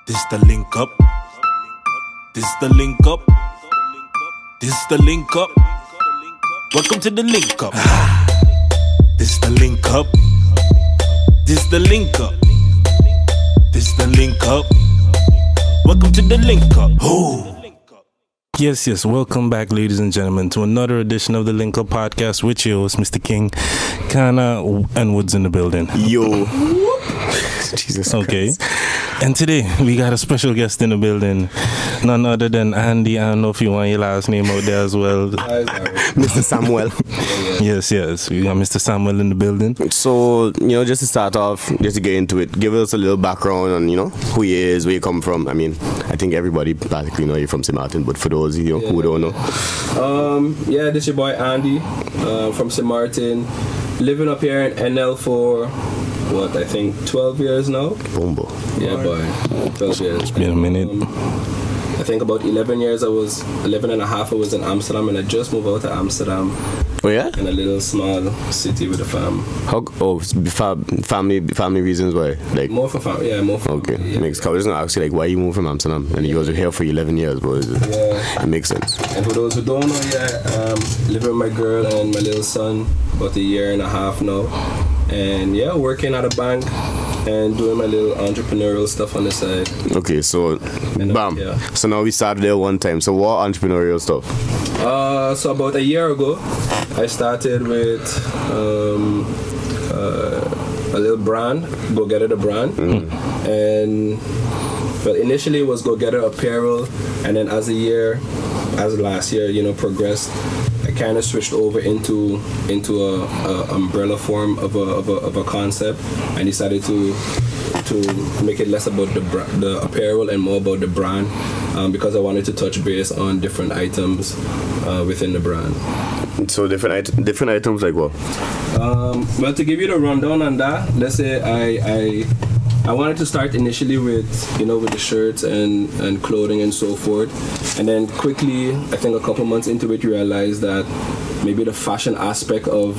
This the link up. This the link up. This the link up. Welcome to the link up. This the link up. This the link up. This the link up. Welcome to the link up. Oh. Yes, welcome back, ladies and gentlemen, to another edition of the LinkUp podcast with your host, Mr. King, Kana Woods in the building. Yo. Jesus Okay. Christ. And today, we got a special guest in the building. None other than Andy. I don't know if you want your last name out there as well. Mr. Samuel. Yes. We got Mr. Samuel in the building. So, just to start off, just to get into it, give us a little background on, who he is, where you come from. I mean, I think everybody practically know you're from St. Martin, but for those, who don't know. This your boy Andy from St. Martin. Living up here in NL for, I think 12 years now? Bombo. Yeah, boy. 12 years. It's been a minute. I think about 11 and a half I was in Amsterdam, and I just moved out to Amsterdam. Oh, yeah? In a little small city with a fam. Family reasons why? Like, more for family, yeah, more for okay. family. Yeah. I was going to ask you, why you moved from Amsterdam? And you guys were here for 11 years, but it makes sense. And for those who don't know, living with my girl and my little son about a year and a half now. And working at a bank and doing my little entrepreneurial stuff on the side. Okay, so bam. So now we started there one time. So what entrepreneurial stuff? So about a year ago, I started with a little brand, Gettr Brand, and initially it was Gettr Apparel, and then as last year, progressed, I kind of switched over into a umbrella form of a concept, and decided to make it less about the apparel and more about the brand, because I wanted to touch base on different items within the brand. So different items like what? Well, to give you the rundown on that, let's say I wanted to start initially with the shirts and clothing and so forth, and then quickly, I think a couple months into it, realized that maybe the fashion aspect of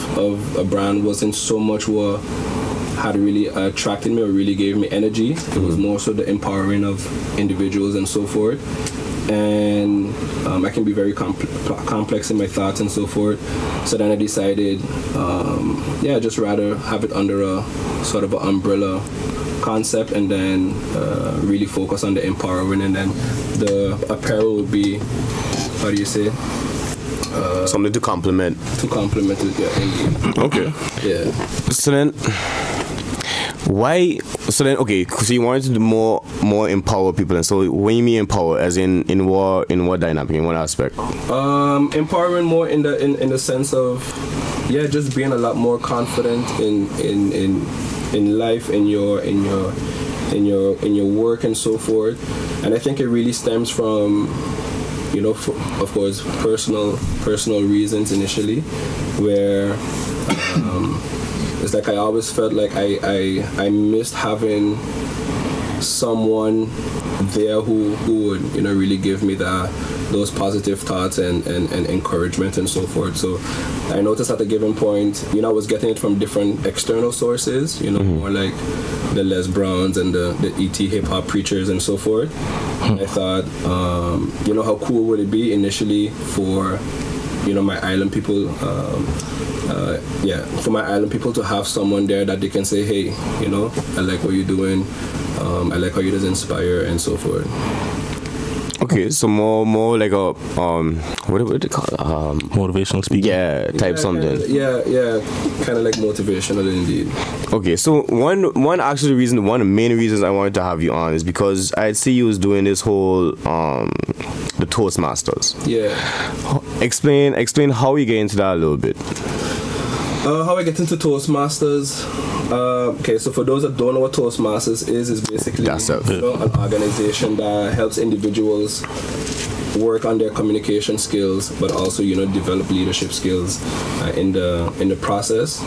a brand wasn't so much what had really attracted me or really gave me energy. It was more so the empowering of individuals and so forth. And I can be very complex in my thoughts and so forth. So then I decided, just rather have it under a sort of an umbrella concept, and then really focus on the empowering, and then the apparel would be, how do you say? Something to complement. To complement it, yeah, indeed. Okay. Yeah. So then, so you wanted to do more empower people, and so when you mean empower, as in what dynamic, in what aspect? Empowering more in the sense of just being a lot more confident in life, in your work and so forth. And I think it really stems from of course personal reasons initially, where it's like I always felt like I missed having someone there who would really give me those positive thoughts and encouragement and so forth. So I noticed at a given point, I was getting it from different external sources, more like the Les Browns and the ET hip hop preachers and so forth. I thought, how cool would it be initially for my island people, for my island people to have someone there that they can say, hey, I like what you're doing, I like how you just inspire and so forth. Okay, so more like a what do they call it? Motivational speaker. Yeah, type something. Kind of like motivational indeed. Okay, so one of the main reasons I wanted to have you on is because I see you was doing this whole the Toastmasters. Yeah. Explain how you get into that a little bit. How I get into Toastmasters. So for those that don't know what Toastmasters is basically an organization that helps individuals work on their communication skills, but also develop leadership skills in the process.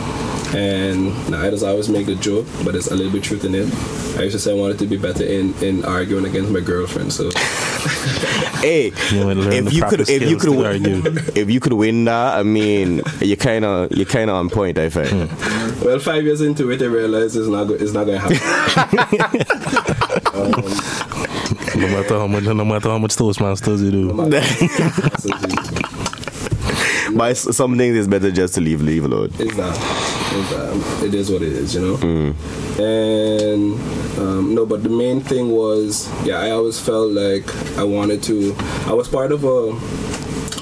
And I just always make the joke, but there's a little bit truth in it. I used to say I wanted to be better in arguing against my girlfriend. So, hey, if you could win that, I mean, you're kind of on point, I find. Well, 5 years into it, I realized it's not going to happen. No matter how much Toastmasters you do. But some things it's better just to leave alone. It's that. It is what it is, you know. And no, but the main thing was, I always felt like I was part of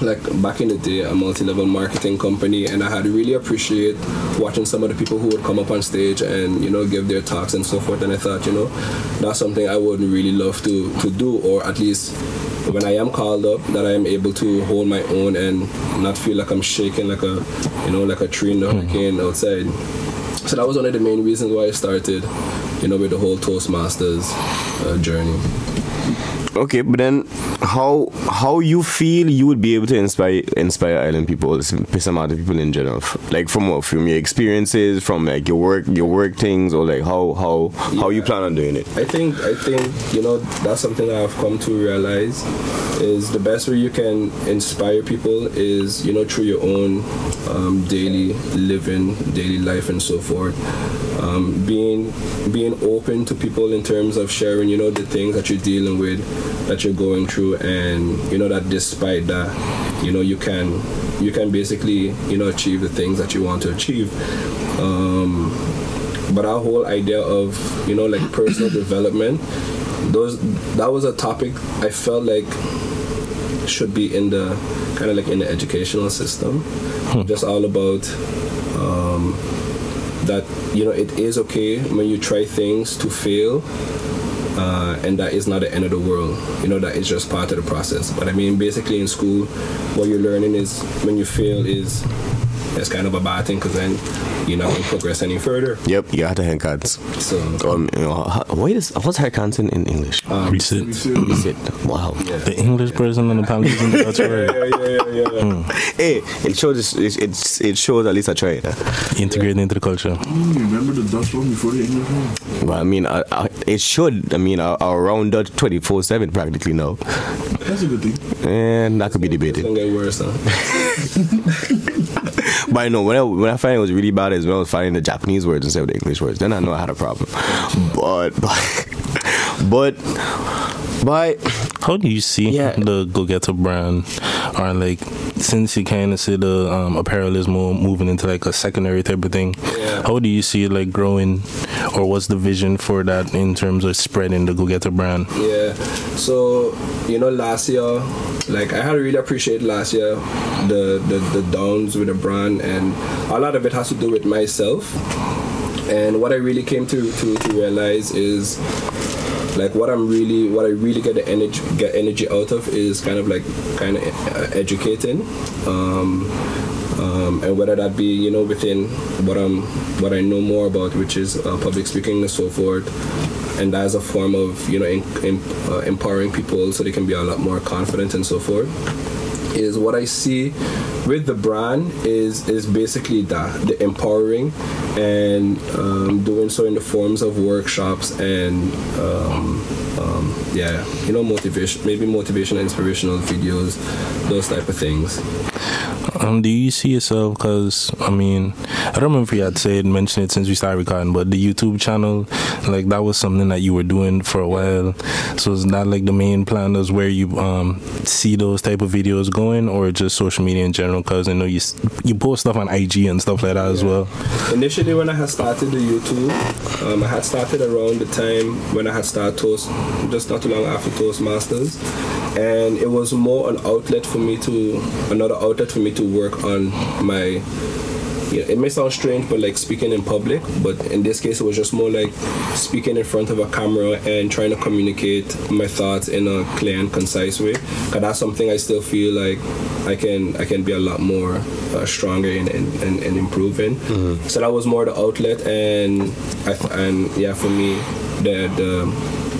like back in the day, a multi-level marketing company, and I had to really appreciate watching some of the people who would come up on stage and, you know, give their talks and so forth. And I thought, you know, that's something I would really love to do, or at least when I am called up, that I am able to hold my own and not feel like I'm shaking like a tree in the hurricane outside. So that was one of the main reasons why I started, you know, with the whole Toastmasters journey. Okay, but then how you feel you would be able to inspire island people, some other people in general, like from your experiences, from like your work things, or like how you plan on doing it? I think you know, that's something that I've come to realize is the best way you can inspire people is, you know, through your own daily living, daily life, and so forth. Being open to people in terms of sharing, you know, the things that you're dealing with, that you're going through, and you know that despite that, you know, you can basically, you know, achieve the things that you want to achieve. But our whole idea of, you know, like personal development, that was a topic I felt like should be in the kind of like in the educational system. Just all about that, you know, it is okay when you try things to fail, and that is not the end of the world. You know, that is just part of the process. But I mean, basically in school, what you're learning is when you fail is kind of a bad thing, because then you're not going to progress any further. Yep, you have to haircuts. So, you know, what's haircuts in English? Reset. Wow. Yeah. The English person and the Palestinians using the Dutch word. Yeah. Hey, it shows at least I tried. Integrated into the culture. You remember the Dutch one before the English one? Well, I mean, it should. I mean, around Dutch 24/7 practically now. That's a good thing. And that could be debated. It's going to get worse, huh? But I know when I find it was really bad as well, finding the Japanese words instead of the English words, then I know I had a problem. But how do you see the Gettr Brand, or like, since you kind of see the apparel is more moving into like a secondary type of thing, how do you see it like growing, or what's the vision for that in terms of spreading the Gettr Brand? Yeah, so, you know, last year, like, I had to really appreciate last year the downs with the brand, and a lot of it has to do with myself. And what I really came to realize is, like, what I really get energy out of is kind of educating, and whether that be, you know, within what I know more about, which is public speaking and so forth, and as a form of, you know, empowering people so they can be a lot more confident and so forth, is what I see with the brand is basically that, the empowering, and doing so in the forms of workshops and you know, motivation, inspirational videos, those type of things. Do you see yourself, because I mean, I don't remember if you had mentioned it since we started recording, but the YouTube channel, like, that was something that you were doing for a while, so is that like the main plan is where you see those type of videos going, or just social media in general? Because I know you post stuff on IG and stuff like that as well. Initially, when I had started the YouTube, I had started around the time when I had started just not too long after Toastmasters, and it was more another outlet for me to work on my, it may sound strange, but like speaking in public, but in this case it was just more like speaking in front of a camera and trying to communicate my thoughts in a clear and concise way, because that's something I still feel like I can be a lot more stronger in and improving. So that was more the outlet, and for me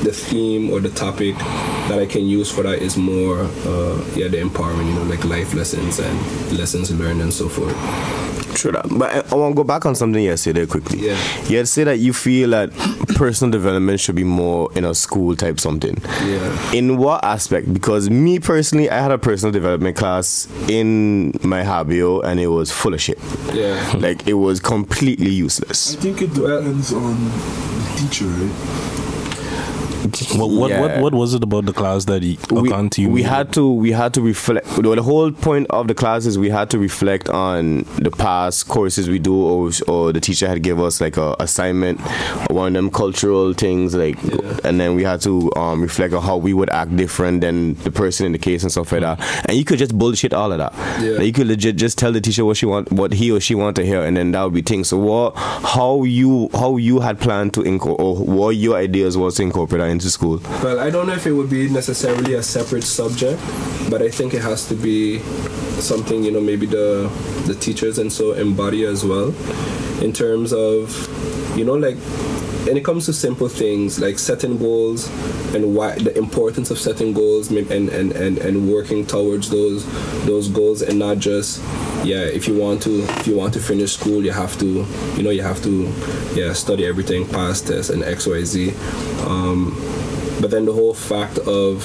the theme or the topic that I can use for that is more the empowering, you know, like life lessons and lessons learned and so forth. True that. But I want to go back on something you said there quickly. Yeah. You had said that you feel that personal development should be more in a school type something. Yeah. In what aspect? Because me personally, I had a personal development class in my Habio, and it was full of shit. Yeah. Like, it was completely useless. I think it depends on the teacher, right? What was it about the class that we had to reflect. The whole point of the class is we had to reflect on the past courses we do, or the teacher had give us like a assignment, one of them cultural things, like, and then we had to reflect on how we would act different than the person in the case and stuff like that. And you could just bullshit all of that. Like, you could legit just tell the teacher what he or she want to hear, and then that would be things. So how you had planned to or what your ideas was to incorporate that into school? Well, I don't know if it would be necessarily a separate subject, but I think it has to be something, maybe the teachers and so embody as well, in terms of, like, when it comes to simple things like setting goals and why the importance of setting goals and working towards those goals, and not just if you want to finish school, you have to study everything, pass tests and XYZ, but then the whole fact of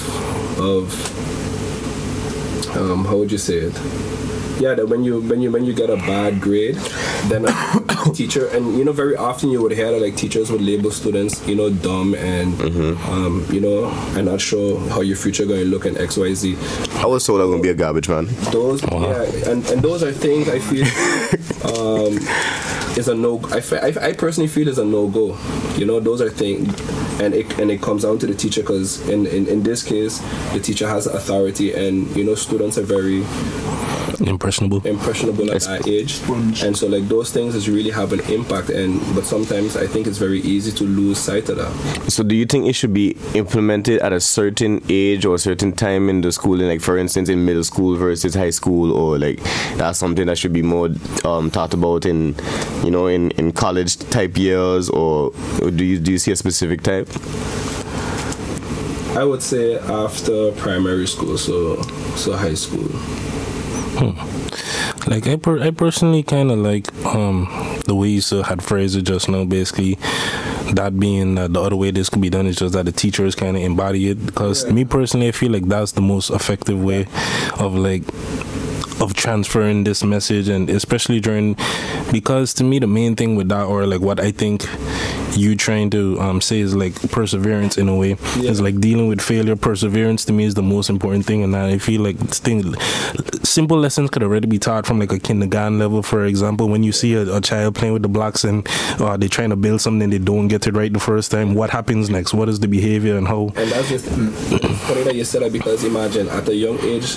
how would you say it? That when you get a bad grade, then a teacher, and very often you would hear that like teachers would label students, dumb and and not sure how your future going to look in XYZ. I was told I'm going to be a garbage man. Those and those are things I feel is a no. I personally feel is a no go. Those are things, and it comes down to the teacher, because in this case the teacher has authority, and students are very impressionable at that age, and so like those things is really have an impact, but sometimes I think it's very easy to lose sight of that. So do you think it should be implemented at a certain age or a certain time in the schooling, like for instance in middle school versus high school, or like that's something that should be more thought about in in college type years, or do you see a specific type? I would say after primary school, so high school. Like I personally kind of like the way you had phrased it just now, basically that being the other way this could be done is just that the teachers kind of embody it, because me personally I feel like that's the most effective way of transferring this message, and especially because to me the main thing with that, or like what I think you trying to say, is like perseverance in a way. It's like dealing with failure. Perseverance to me is the most important thing, and I feel like simple lessons could already be taught from like a kindergarten level. For example, when you see a child playing with the blocks and they're trying to build something and they don't get it right the first time, what happens next? What is the behavior and how? And that's just funny that you said that, because imagine at a young age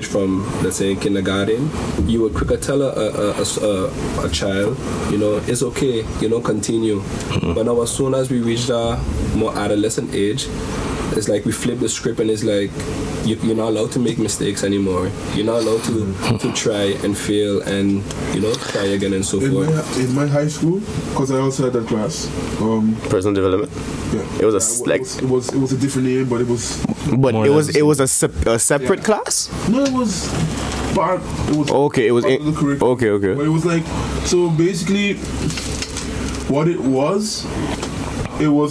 from, let's say, kindergarten, you would quicker tell a child, it's okay, continue. But now as soon as we reach the more adolescent age, it's like we flip the script, and it's like you're not allowed to make mistakes anymore. You're not allowed to try and fail and try again and so forth. In my high school, because I also had that class, personal development. Yeah, it was it was a different name, but it was. But it was a separate class. No, it was part. It was okay. It was part of the curriculum. Okay. But it was like, so basically, what it was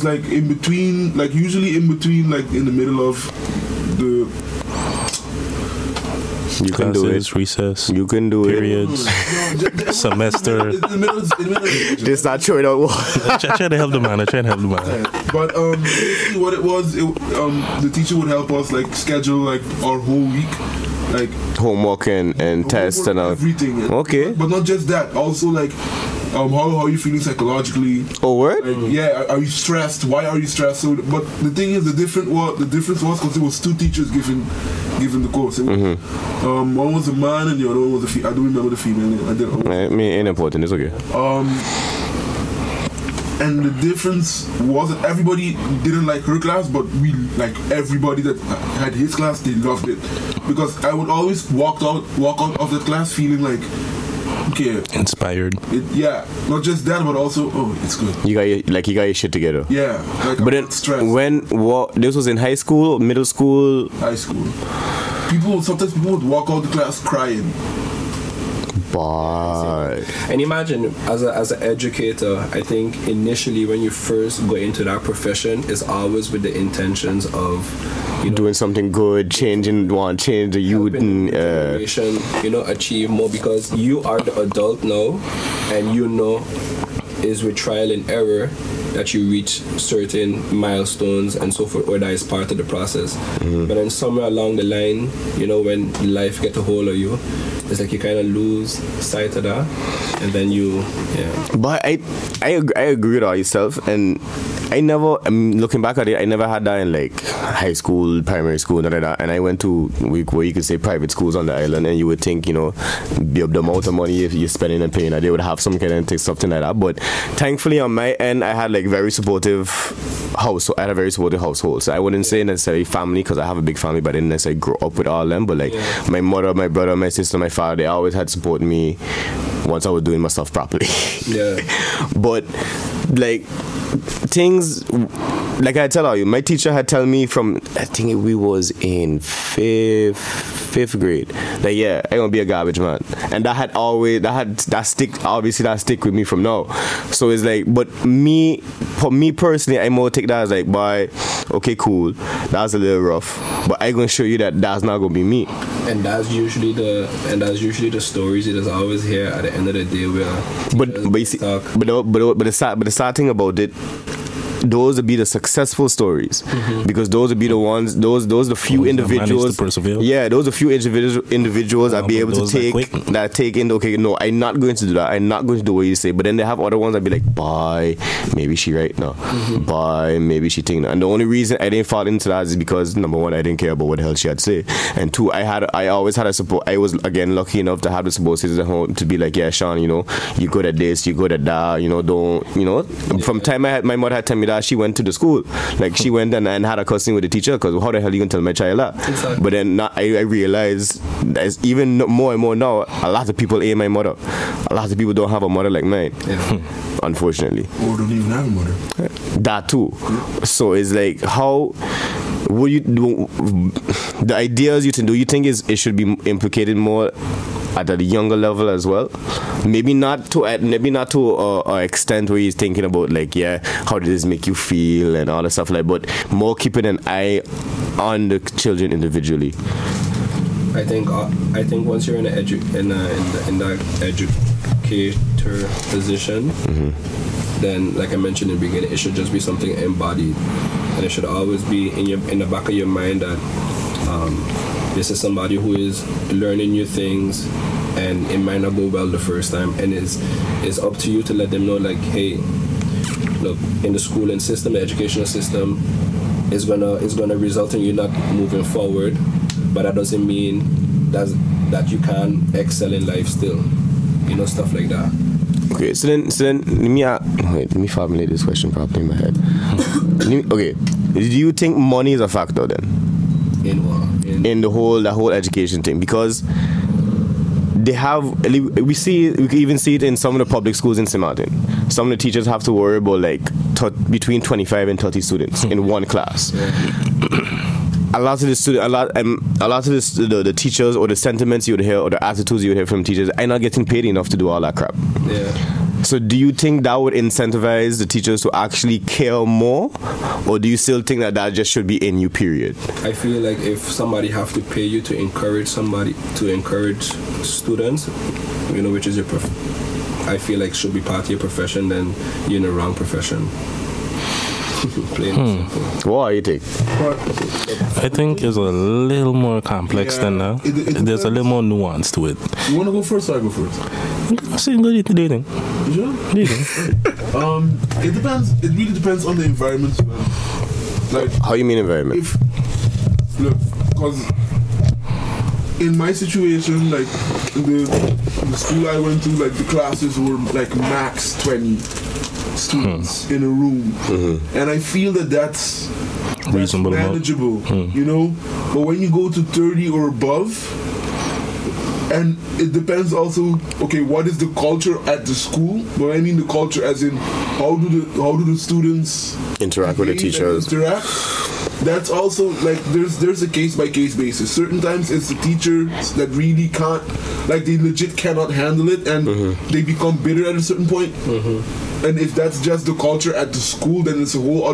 like in between, like usually in between, like in the middle of the. You can do it. Recess. You can do periods. it. Semester. Just not throwing out what. Try to help the man. But basically what it was, the teacher would help us like schedule like our whole week, like homework and tests and everything. Okay. But not just that. Also like. How are you feeling psychologically? Oh, word? Like, are you stressed? Why are you stressed? So, but the thing is, the difference was because it was two teachers giving the course. It was, one was a man and the other one was a female. I don't remember the female. I mean, ain't important. It's okay. And the difference was that everybody didn't like her class, but we like everybody that had his class. They loved it, because I would always walk out of the class feeling like. Okay. Inspired. Not just that, but also, it's good. You got your shit together. Yeah. Like, but then, this was in high school, middle school? High school. Sometimes people would walk out the class crying. Bye. And imagine, as an educator, I think initially when you first go into that profession, is always with the intentions of doing something good, change the youth and achieve more, because you are the adult now, and is with trial and error that you reach certain milestones and so forth, or that is part of the process. But then somewhere along the line, you know, when life get a hold of you, it's like you kind of lose sight of that, and then you, But I agree with all yourself, and I never, looking back at it, I never had that in like high school, primary school, none of that. And I went to where you could say private schools on the island, and you would think, you know, the amount of money if you're spending and paying, they would have some kind of something like that. But thankfully on my end, I had like very supportive house. I had a very supportive household. So I wouldn't say necessarily family, because I have a big family, but I didn't necessarily grow up with all of them. But like my mother, my brother, my sister, my father, they always had supported me once I was doing my stuff properly. But like things, like I tell you, my teacher had told me from, I think we was in fifth grade, that I'm gonna be a garbage man, and that stick with me from now. So it's like, but for me personally, I more take that as like, bye, okay, cool, that's a little rough, but I gonna show you that that's not gonna be me. And that's usually the stories you just always hear at the end of the day, where the sad thing about it, those would be the successful stories, because those would be the ones, those the few individuals, those are few individuals that be able to take in, okay, no, I'm not going to do that, I'm not going to do what you say. But then they have other ones that be like, bye, maybe she right now, bye, maybe she think that. And the only reason I didn't fall into that is because, number one, I didn't care about what the hell she had to say, and two, I always had a support. I was, again, lucky enough to have the support systems at home to be like, yeah, Sean, you know, you good at this, you good at that, you know, don't, you know. From time my mother had told me that she went to the school, like she went and had a cussing with the teacher, because how the hell are you gonna tell my child that? Exactly. But then I realized that even more and more now, a lot of people ain't my mother. A lot of people don't have a mother like mine, unfortunately. Or don't even have a mother. That too. So it's like, how would you do the ideas you do? You think it should be implicated more at a younger level as well? Maybe not to an extent where he's thinking about like, how did this make you feel and all that stuff like, but more keeping an eye on the children individually. I think once you're in that educator position, then, like I mentioned in the beginning, it should just be something embodied, and it should always be in the back of your mind that this is somebody who is learning new things, and it might not go well the first time, and it's up to you to let them know, like, hey, look, in the schooling system, the educational system is gonna result in you not moving forward, but that doesn't mean that you can't excel in life still, you know, stuff like that. Okay, so then let me formulate this question properly in my head. Okay, do you think money is a factor then? In what? In the whole education thing, because we can even see it in some of the public schools in St. Martin. Some of the teachers have to worry about like between 25 and 30 students in one class. A lot of the teachers, or the sentiments you would hear, or the attitudes you would hear from teachers, are not getting paid enough to do all that crap. So do you think that would incentivize the teachers to actually care more, or do you still think that just should be in you, period? I feel like if somebody have to pay you to encourage students, you know, which is I feel like should be part of your profession, then you're in the wrong profession. Plain and simple. What do you think? I think it's a little more complex than that. There's a little more nuance to it. You want to go first, or I go first? I'm saying go do you think? You sure? Do you think? It depends. It really depends on the environment. Like, how you mean environment? Look, because in my situation, like the school I went to, like the classes were like max 20 students in a room, and I feel that's reasonable, manageable, you know. But when you go to 30 or above, and it depends also, okay, what is the culture at the school? But I mean the culture as in how do the students interact with the teachers? That's also like there's a case by case basis. Certain times it's the teachers that really can't, like they legit cannot handle it, and they become bitter at a certain point. And if that's just the culture at the school, then it's a whole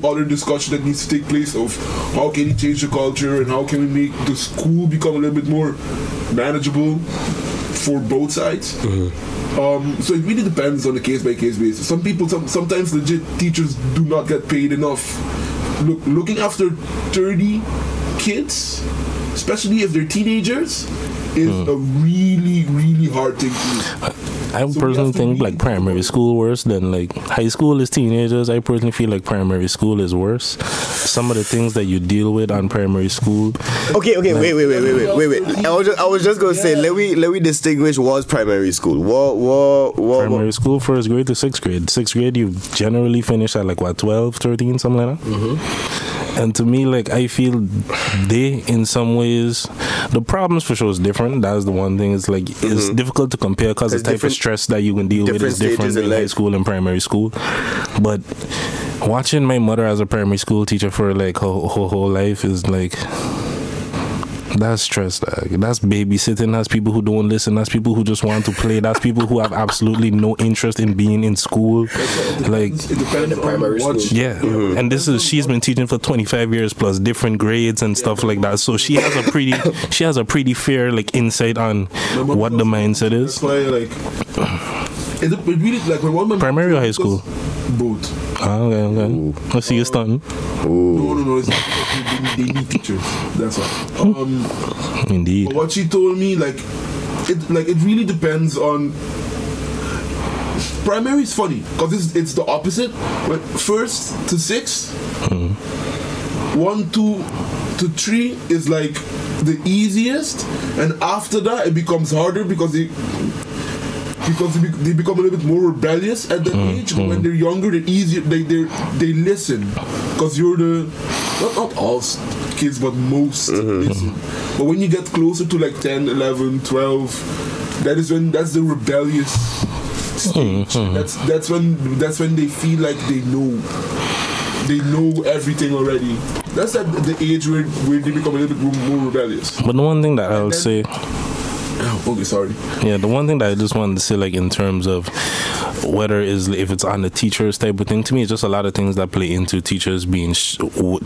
other discussion that needs to take place of how can you change the culture and how can we make the school become a little bit more manageable. for both sides. So it really depends on the case by case basis. Some people, sometimes legit teachers do not get paid enough. Looking after 30 kids, especially if they're teenagers, is a really, really hard thing to do. I personally think like primary school worse than like high school is teenagers. I personally feel like primary school is worse. Some of the things that you deal with on primary school. Okay, wait. I was just gonna say, let me distinguish what's primary school. What Primary school, first grade to sixth grade. Sixth grade, you generally finish at like what, 12, 13, something like that. And to me, like, I feel they, in some ways, the problems for sure is different. That's the one thing. It's like, it's difficult to compare because the type of stress that you can deal with is different in high school and primary school. But watching my mother as a primary school teacher for like her whole life is like, that's stress. That's babysitting. That's people who don't listen. That's people who just want to play. That's people who have absolutely no interest in being in school. Like, it depends on primary school. Yeah, and this is, she's been teaching for 25 years plus different grades and stuff like that. So she has a pretty fair like insight on what the mindset is. That's why it really like when Primary or high school? Both. Okay. Let's see you stunned. No. They need teachers. That's why. Indeed. But what she told me, it really depends on. Primary is funny because it's the opposite. But first to sixth, 1, 2 to 3 is like the easiest, and after that it becomes harder because they become a little bit more rebellious at that age. When they're younger, they're easier. They listen because you're the not all kids, but most listen. But when you get closer to like 10, 11, 12, that's the rebellious stage. That's when they feel like they know everything already. That's at the age where they become a little bit more rebellious. But the one thing that I would say. Okay, sorry. Yeah, the one thing that I just wanted to say, like, in terms of if it's on the teachers type of thing, to me, it's just a lot of things that play into teachers being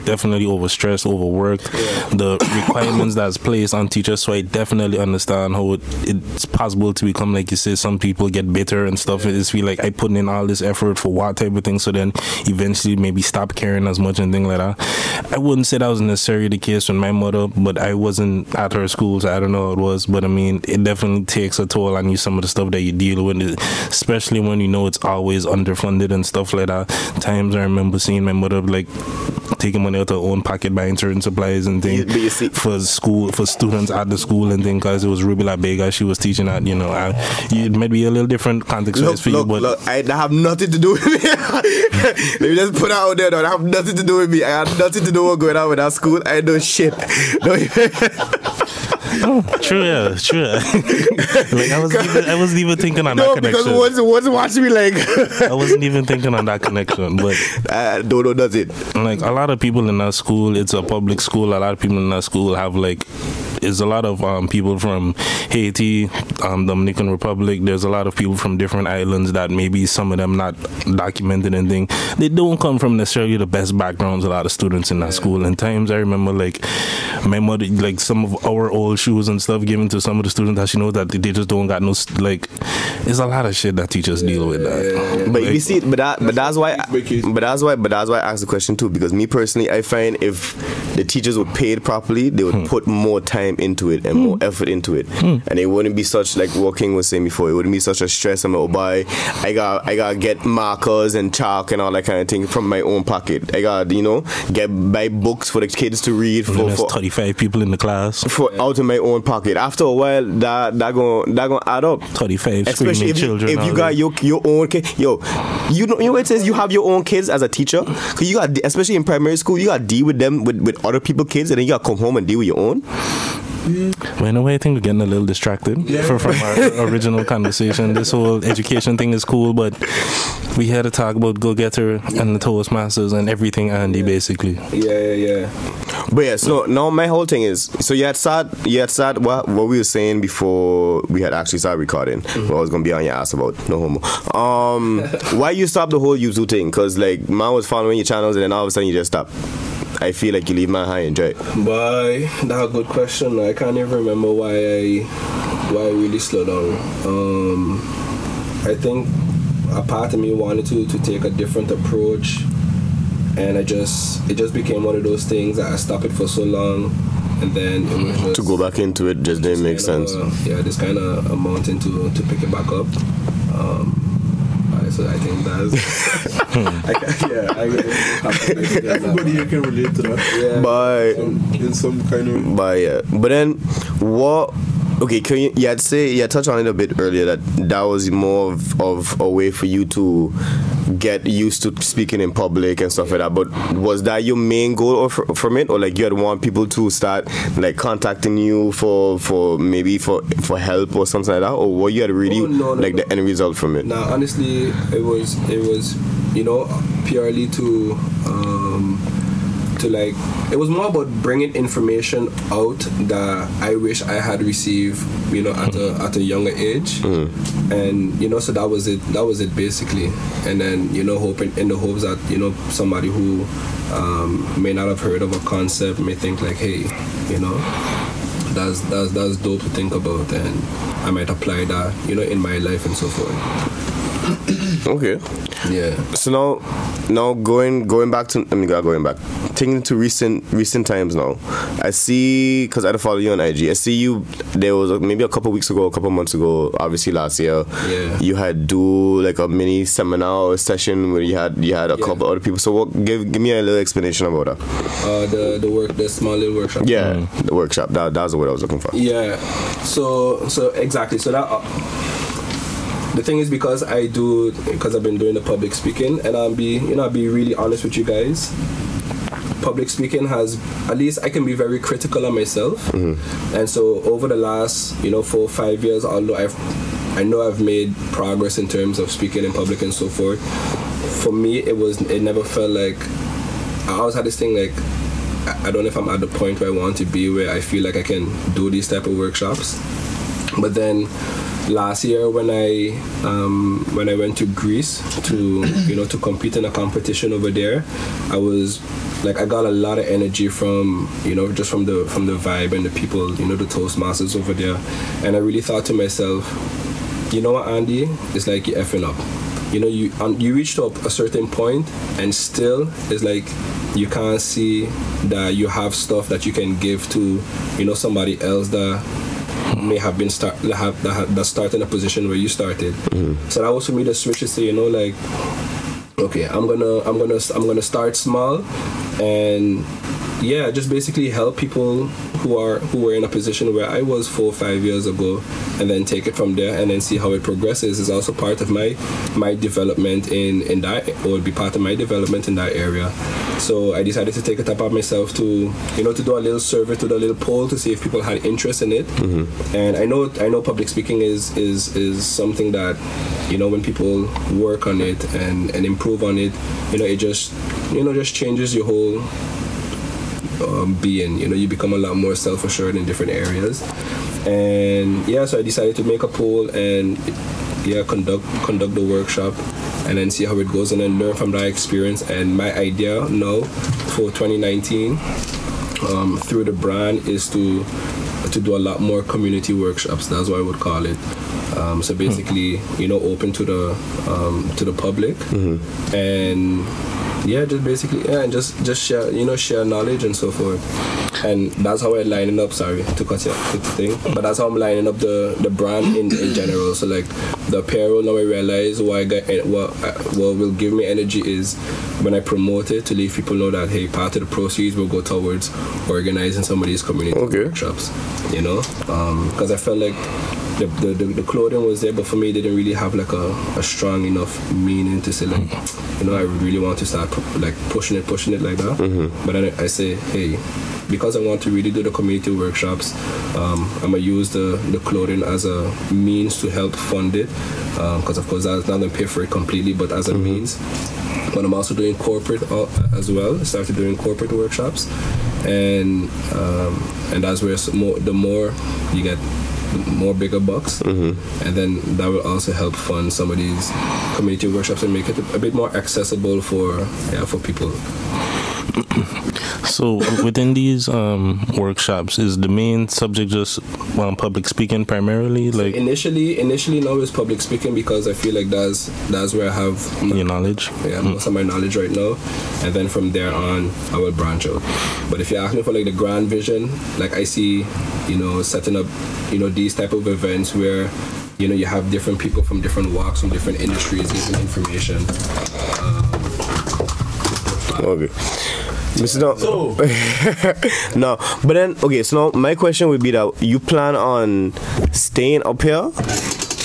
definitely overstressed, overworked, the requirements that's placed on teachers. So I definitely understand how it's possible to become, like you say, some people get bitter and stuff. It just feel like I put in all this effort for what type of thing, so then eventually maybe stop caring as much and things like that. I wouldn't say that was necessarily the case with my mother, but I wasn't at her school, so I don't know how it was. But I mean, it definitely takes a toll on you, some of the stuff that you deal with, especially when you know it's always underfunded and stuff like that. Times I remember seeing my mother like taking money out of her own pocket, buying certain supplies and things for students at the school and things, because it was Rubila Bega she was teaching at. It might be a little different context for you, but look, I have nothing to do with me. Let me just put it out there. I have nothing to do with me. I had nothing to do with going out with that school. I know shit. True. Like I wasn't even thinking on that connection. No, because what's watching me like. I wasn't even thinking on that connection, but Dodo does it. Like a lot of people in that school, it's a public school. A lot of people in that school have like. There's a lot of people from Haiti, Dominican Republic. There's a lot of people from different islands that maybe some of them not documented and things. They don't come from necessarily the best backgrounds. A lot of students in that school. And times I remember like my mother, like some of our old shoes and stuff given to some of the students that she knows that they just don't got no like. There's a lot of shit that teachers deal with that. But you see, that's why I asked the question too, because me personally, I find if the teachers were paid properly, they would put more time into it and more effort into it, and it wouldn't be such, like what King was saying before, it wouldn't be such a stress. I'm like, I gotta get markers and chalk and all that kind of thing from my own pocket. I gotta buy books for the kids to read for 35 people in the class out of my own pocket. After a while, that gonna add up. 35 especially children. If you got your own kid, you know what it says, you have your own kids as a teacher, because you got, especially in primary school, you got to deal with them with other people's kids, and then you got to come home and deal with your own. Well, in a way, I think we're getting a little distracted from our original conversation. This whole education thing is cool, but we had to talk about Go Gettr and the Toastmasters and everything Andy, basically. Yeah. But yeah, so now my whole thing is, so you had said what we were saying before we had actually started recording. What I was gonna be on your ass about, no homo. Why you stopped the whole YouTube thing? Because like man was following your channels and then all of a sudden you just stopped. I feel like you leave my high and dry. Boy, that's a good question. I can't even remember why I why I really slowed down. I think a part of me wanted to take a different approach, and it just became one of those things that I stopped it for so long, and then it was just, to go back into it just didn't make sense. This kind of a mountain to pick it back up. So I think that's everybody here can relate to that. In some kind of. But then what? Okay, can you touched on it a bit earlier that was more of a way for you to get used to speaking in public and stuff like that. But was that your main goal from it, or like you had want people to start like contacting you for maybe for help or something like that, or what you had really the end result from it? No, honestly, it was purely to like, it was more about bringing information out that I wish I had received, at a younger age, and so that was it basically. And then hoping in the hopes that somebody who may not have heard of a concept may think like, hey, that's dope to think about, and I might apply that in my life and so forth. Okay. Yeah. So now going back to thinking to recent times now. I see, because I follow you on IG. I see you. There was maybe a couple months ago, obviously last year. Yeah. You had do like a mini seminar or session where you had a couple other people. So give me a little explanation about that. The small little workshop. Yeah, the workshop. That was the word I was looking for. Yeah. So exactly. So that. The thing is, because I've been doing the public speaking, and I'll be really honest with you guys. Public speaking has, at least I can be very critical of myself, and so over the last 4 or 5 years, although I know I've made progress in terms of speaking in public and so forth. For me, it never felt like I always had this thing like, I don't know if I'm at the point where I want to be, where I feel like I can do these type of workshops. But then last year when I went to Greece to compete in a competition over there, I was like, I got a lot of energy from just from the vibe and the people, the Toastmasters over there, and I really thought to myself, you know what, Andy, it's like you're effing up. You reached up a certain point, and still it's like you can't see that you have stuff that you can give to somebody else that may have been that start in a position where you started. So that was for me the switch to say, like, okay, I'm gonna start small, and just basically help people who were in a position where I was 4 or 5 years ago, and then take it from there and then see how it progresses. Is also part of my development in that, or be part of my development in that area. So I decided to take it upon myself to to do a little survey, to do a little poll to see if people had interest in it. And I know public speaking is something that when people work on it and improve on it, it just changes your whole being. You become a lot more self-assured in different areas. And so I decided to make a poll and conduct the workshop, and then see how it goes, and then learn from that experience. And my idea now for 2019 through the brand is to do a lot more community workshops. That's what I would call it. So basically, open to the public, and just basically, and just share, share knowledge and so forth. And that's how I'm lining up. Sorry to cut you the thing, but that's how I'm lining up the brand in general. So like the apparel, now I realize what will give me energy is when I promote it, to let people know that, hey, part of the proceeds will go towards organizing some of these community workshops. Because I felt like the clothing was there, but for me, it didn't really have like a strong enough meaning to say like, I really want to start like pushing it like that. But then I say, hey, because I want to really do the community workshops, I'm gonna use the clothing as a means to help fund it. Because of course that's not gonna pay for it completely, but as a means. But I'm also doing corporate as well. I started doing corporate workshops, and that's where the more you get, more bigger bucks, and then that will also help fund some of these community workshops and make it a bit more accessible for people. So within these workshops, is the main subject just public speaking primarily? Like initially now is public speaking, because I feel like that's where I have your knowledge. Yeah, most of my knowledge right now, and then from there on I will branch out. But if you ask me for like the grand vision, like I see, setting up, these type of events where you have different people from different walks, from different industries, giving information. Okay. No, but then so now my question would be that you plan on staying up here,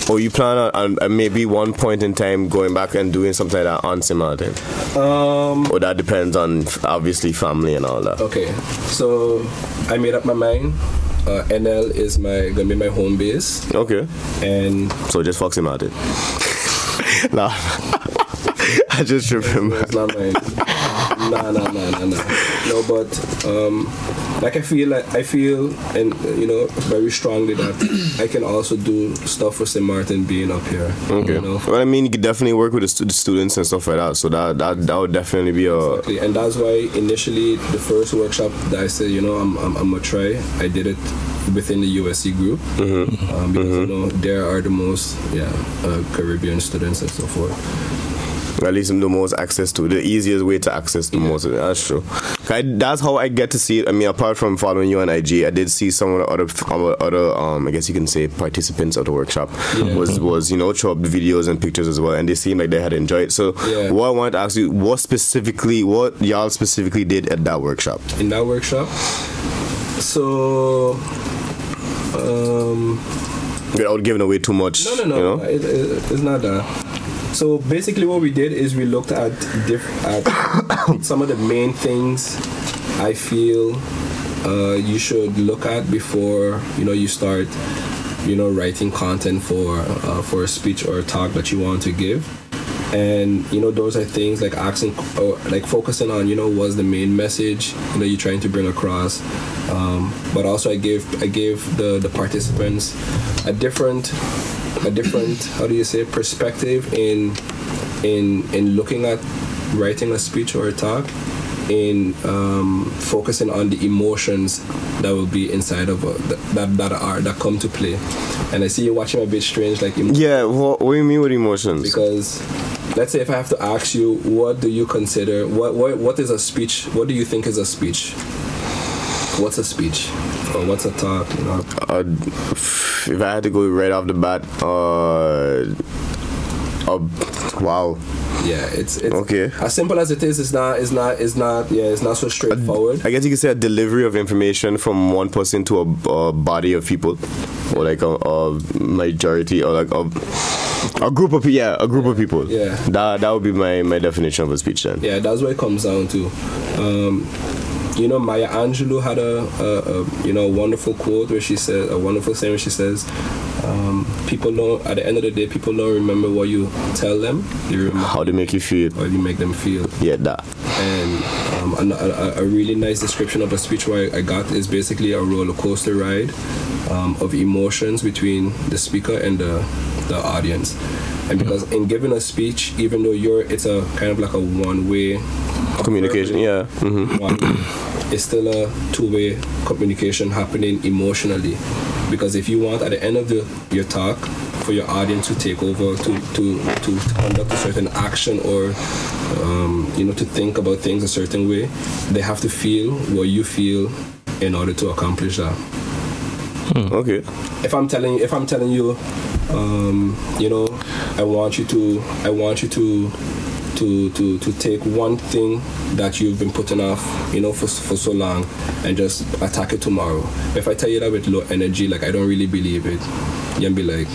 or you plan on maybe one point in time going back and doing something like that on St. Martin? Or that depends on obviously family and all that. Okay, so I made up my mind. NL is gonna be my home base. Okay. And so just St. Martin. Nah. I just tripping. It's not mine. Nah. No, but like I feel and very strongly that I can also do stuff for St. Martin being up here. Okay. Well, I mean, you could definitely work with the students and stuff like that. So that would definitely be exactly. And that's why initially the first workshop that I said, I'm gonna try. I did it within the USC group because there are the most Caribbean students and so forth. At least the most access to, the easiest way to access the most. That's true. That's how I get to see it. I mean, apart from following you on IG, I did see some of the other I guess you can say participants of the workshop was throw up videos and pictures as well, and they seemed like they had enjoyed it. So what I wanted to ask you, what y'all specifically did at that workshop? In that workshop, so without giving away too much. No. It's not that. So basically what we did is we looked at some of the main things I feel you should look at before you start writing content for a speech or a talk that you want to give. And those are things like asking, or like focusing on what's the main message you're trying to bring across. But also I gave the participants a different perspective in looking at writing a speech or a talk, in focusing on the emotions that will be inside of that come to play. And I see you watching a bit strange, like what do you mean with emotions? Because let's say if I have to ask you, what do you consider, what is a speech? What do you think is a speech? What's a speech? Or what's a talk? If I had to go right off the bat, wow. Yeah, it's okay. As simple as it is, it's not so straightforward. I guess you could say a delivery of information from one person to a body of people, or like a majority, or like a group of people. Yeah, that would be my definition of a speech then. Yeah, that's what it comes down to. Maya Angelou had a wonderful quote where she said, a wonderful saying where she says, people don't, at the end of the day, people don't remember what you tell them, they remember how they make you feel, or you make them feel. Yeah, that. And a really nice description of a speech where I got is basically a roller coaster ride of emotions between the speaker and the audience. And because in giving a speech, even though it's a kind of like a one-way communication, it's still a two-way communication happening emotionally. Because if you want at the end of your talk for your audience to take over, to conduct a certain action, or to think about things a certain way, they have to feel what you feel in order to accomplish that. Okay. If I'm telling you, I want you to take one thing that you've been putting off, for so long, and just attack it tomorrow. If I tell you that with low energy, like I don't really believe it, you'll be like,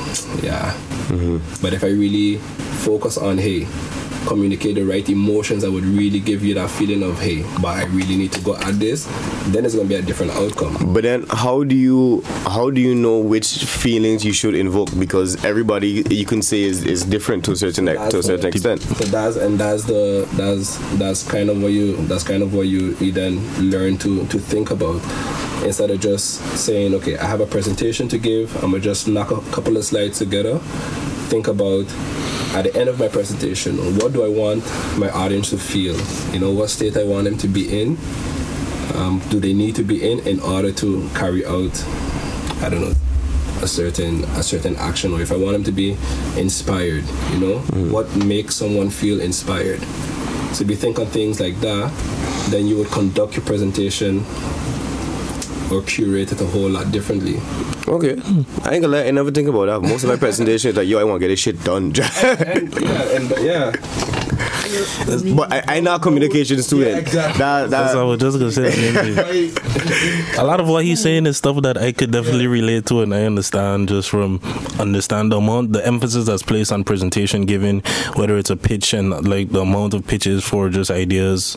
yeah. Mm-hmm. But if I really focus on, hey, communicate the right emotions that would really give you that feeling of, hey, but I really need to go at this, then it's going to be a different outcome. But then how do you know which feelings you should invoke? Because everybody, you can say, is different to a certain extent. So that's kind of what you then learn to think about. Instead of just saying, okay, I have a presentation to give, I'm going to just knock a couple of slides together. Think about at the end of my presentation, what do I want my audience to feel? You know, what state I want them to be in? Do they need to be in order to carry out, I don't know, a certain action, or if I want them to be inspired, you know, what makes someone feel inspired? So if you think on things like that, then you would conduct your presentation or curate it a whole lot differently. Okay. I ain't gonna lie, I never think about that. Most of my presentation is like, yo, I want to get this shit done. Yeah. But I know communication student. Yeah, exactly. That's what I was just gonna say. A lot of what he's saying is stuff that I could definitely relate to, and I understand just from the emphasis that's placed on presentation given, whether it's a pitch and like the amount of pitches for just ideas,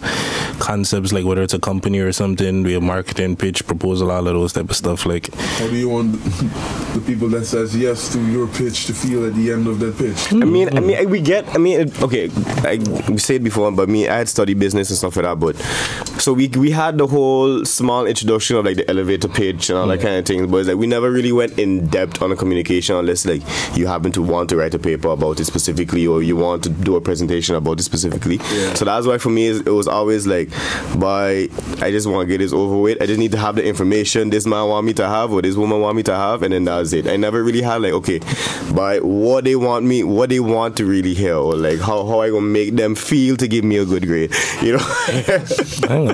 concepts, like whether it's a company or something, we have marketing, pitch, proposal, all of those type of stuff. Like, how do you want the people that says yes to your pitch to feel at the end of that pitch? We said before, but I had studied business and stuff like that, but so we had the whole small introduction of like the elevator pitch and all that kind of thing, but it's like we never really went in depth on the communication unless like you happen to want to write a paper about it specifically, or you want to do a presentation about it specifically. So that's why for me it was always like, I just want to get this over with. I just need to have the information this man want me to have or this woman want me to have, and then that's it. I never really had like, okay, by what they want to really hear, or like how I gonna make them feel to give me a good grade, you know.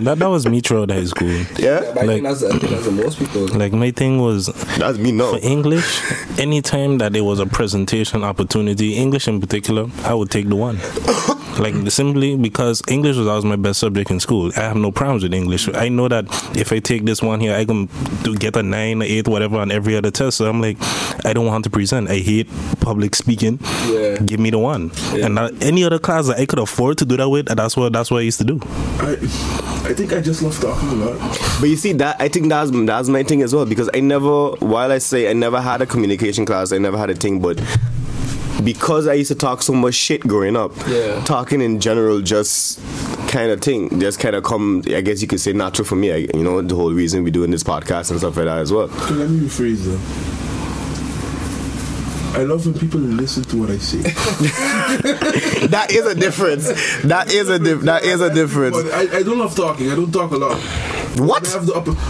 that was me throughout high school. But I think that's most people. Like my thing was, that's me now. For English, anytime that there was a presentation opportunity, English in particular, I would take the one. Like simply because English was always my best subject in school. I have no problems with English. I know that if I take this one here, I can get a 9, 8, whatever on every other test. So I'm like, I don't want to present. I hate public speaking. Yeah. Give me the one. Yeah. And any other class that I could afford to do that with, that's what I used to do. I think I just love talking a lot. But you see, that I think that's my thing as well, because I never had a communication class, I never had a thing, but because I used to talk so much shit growing up, talking in general just kind of come, I guess you could say, natural for me. The whole reason we're doing this podcast and stuff like that as well. So let me rephrase that. I love when people listen to what I say. That is a difference. That is a difference. But I don't love talking. I don't talk a lot. What?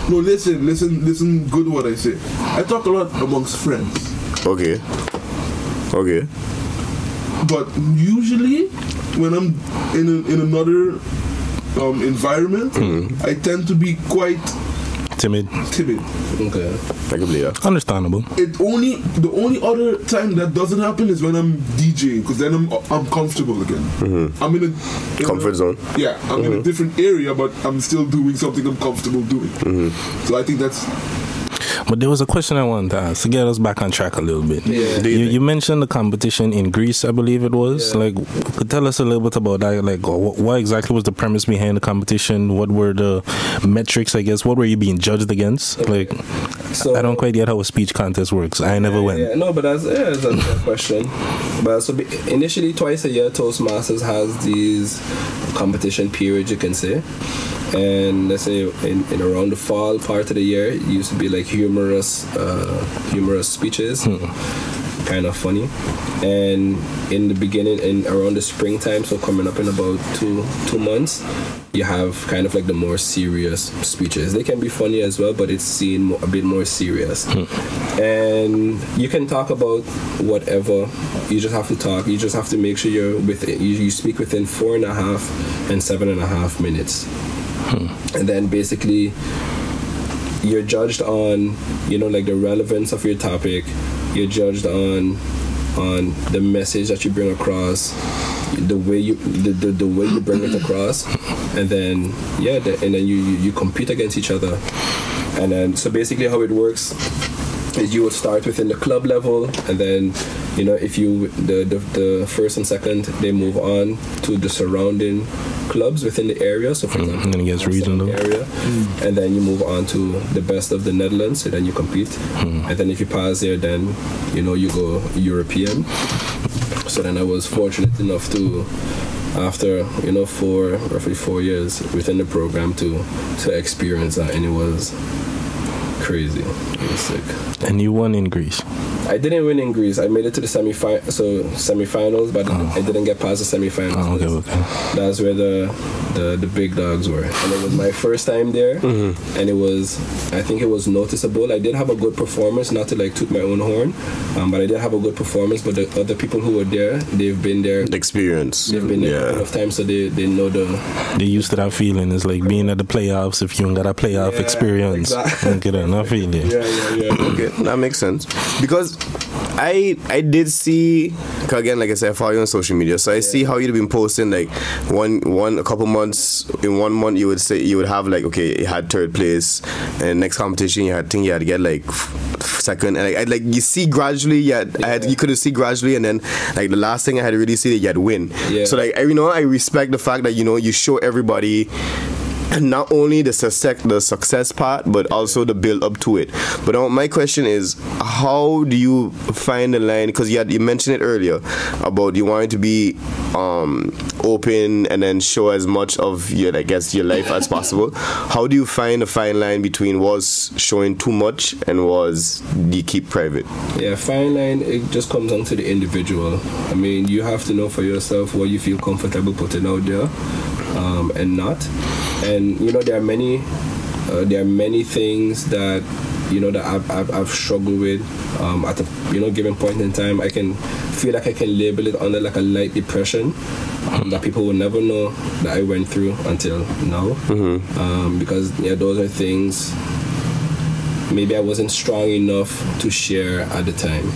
No, listen good what I say. I talk a lot amongst friends. Okay. But usually, when I'm in another environment, I tend to be quite timid. Okay. I can believe that. Understandable. The only other time that doesn't happen is when I'm DJing, because then I'm comfortable again. I'm in a comfort zone. Yeah, I'm in a different area, but I'm still doing something I'm comfortable doing. So I think that's. But there was a question I wanted to ask to get us back on track a little bit. Yeah. You mentioned the competition in Greece, I believe it was. Yeah. Like, could tell us a little bit about that? Like, what exactly was the premise behind the competition? What were the metrics, I guess? What were you being judged against? Like, I don't quite get how a speech contest works. I never went. Yeah, no, but that's a question. But so initially, twice a year, Toastmasters has these competition periods, you can say. And let's say in around the fall part of the year, it used to be like humorous speeches, kind of funny. And in the beginning, around the springtime, so coming up in about two months, you have kind of like the more serious speeches. They can be funny as well, but it's seen a bit more serious. And you can talk about whatever. You just have to talk. You just have to make sure you speak within 4.5 and 7.5 minutes. And then basically you're judged on, like the relevance of your topic. You're judged on the message that you bring across, the way you bring it across, and then you compete against each other. And then so basically how it works is you would start within the club level, and then if you the first and second, they move on to the surrounding clubs within the area. So for example, and then it gets regional area, and then you move on to the best of the Netherlands. So then you compete, and then if you pass there, then you go European. So then I was fortunate enough to, after roughly 4 years within the program, to experience that, and it was crazy. It was sick. And you won in Greece? I didn't win in Greece. I made it to the semi-finals, but I didn't get past the semi-finals. Oh, okay. That's where the big dogs were, and it was my first time there, and I think it was noticeable. I did have a good performance, not to like toot my own horn, but I did have a good performance. But the other people who were there, they've been there. The experience. They've been there enough time, so they know They're used to that feeling. It's like being at the playoffs. If you ain't got a playoff experience, exactly. Get enough feeling. Yeah. Okay, that makes sense. Because I did see, again, like I said, I follow you on social media, so I see how you've been posting like a couple months. In 1 month, you would have like, okay, you had third place, and next competition you had to get like second, and like you see gradually, you could see gradually, and then like the last thing I had to really see that you had win. Yeah. So like I respect the fact that you show everybody. And not only the success part, but also the build up to it. But my question is, how do you find the line? Because you mentioned it earlier about you wanting to be open and then show as much of your life as possible. How do you find a fine line between was showing too much and was you keep private? Yeah, fine line. It just comes down to the individual. I mean, you have to know for yourself what you feel comfortable putting out there, and not. And there are many things that that I've struggled with at a given point in time. I can feel like I can label it under like a light depression that people will never know that I went through until now, because those are things maybe I wasn't strong enough to share at the time.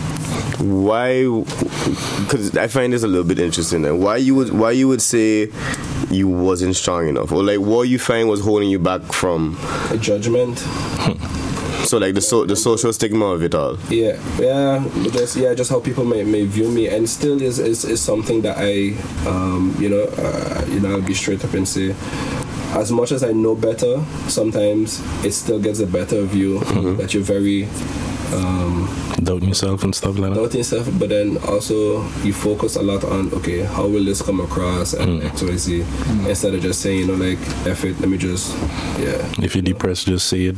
Why? Because I find this a little bit interesting. Why you would say you wasn't strong enough, or like what you find was holding you back from a judgment? So like the social stigma of it all. Just how people may view me, and still is something that I'll be straight up and say. As much as I know better, sometimes it still gets a better view that you're very doubting yourself and stuff like that. Doubting yourself, but then also you focus a lot on, okay, how will this come across and X, Y, Z, instead of just saying, like, F it, let me just, If you're depressed, just say it.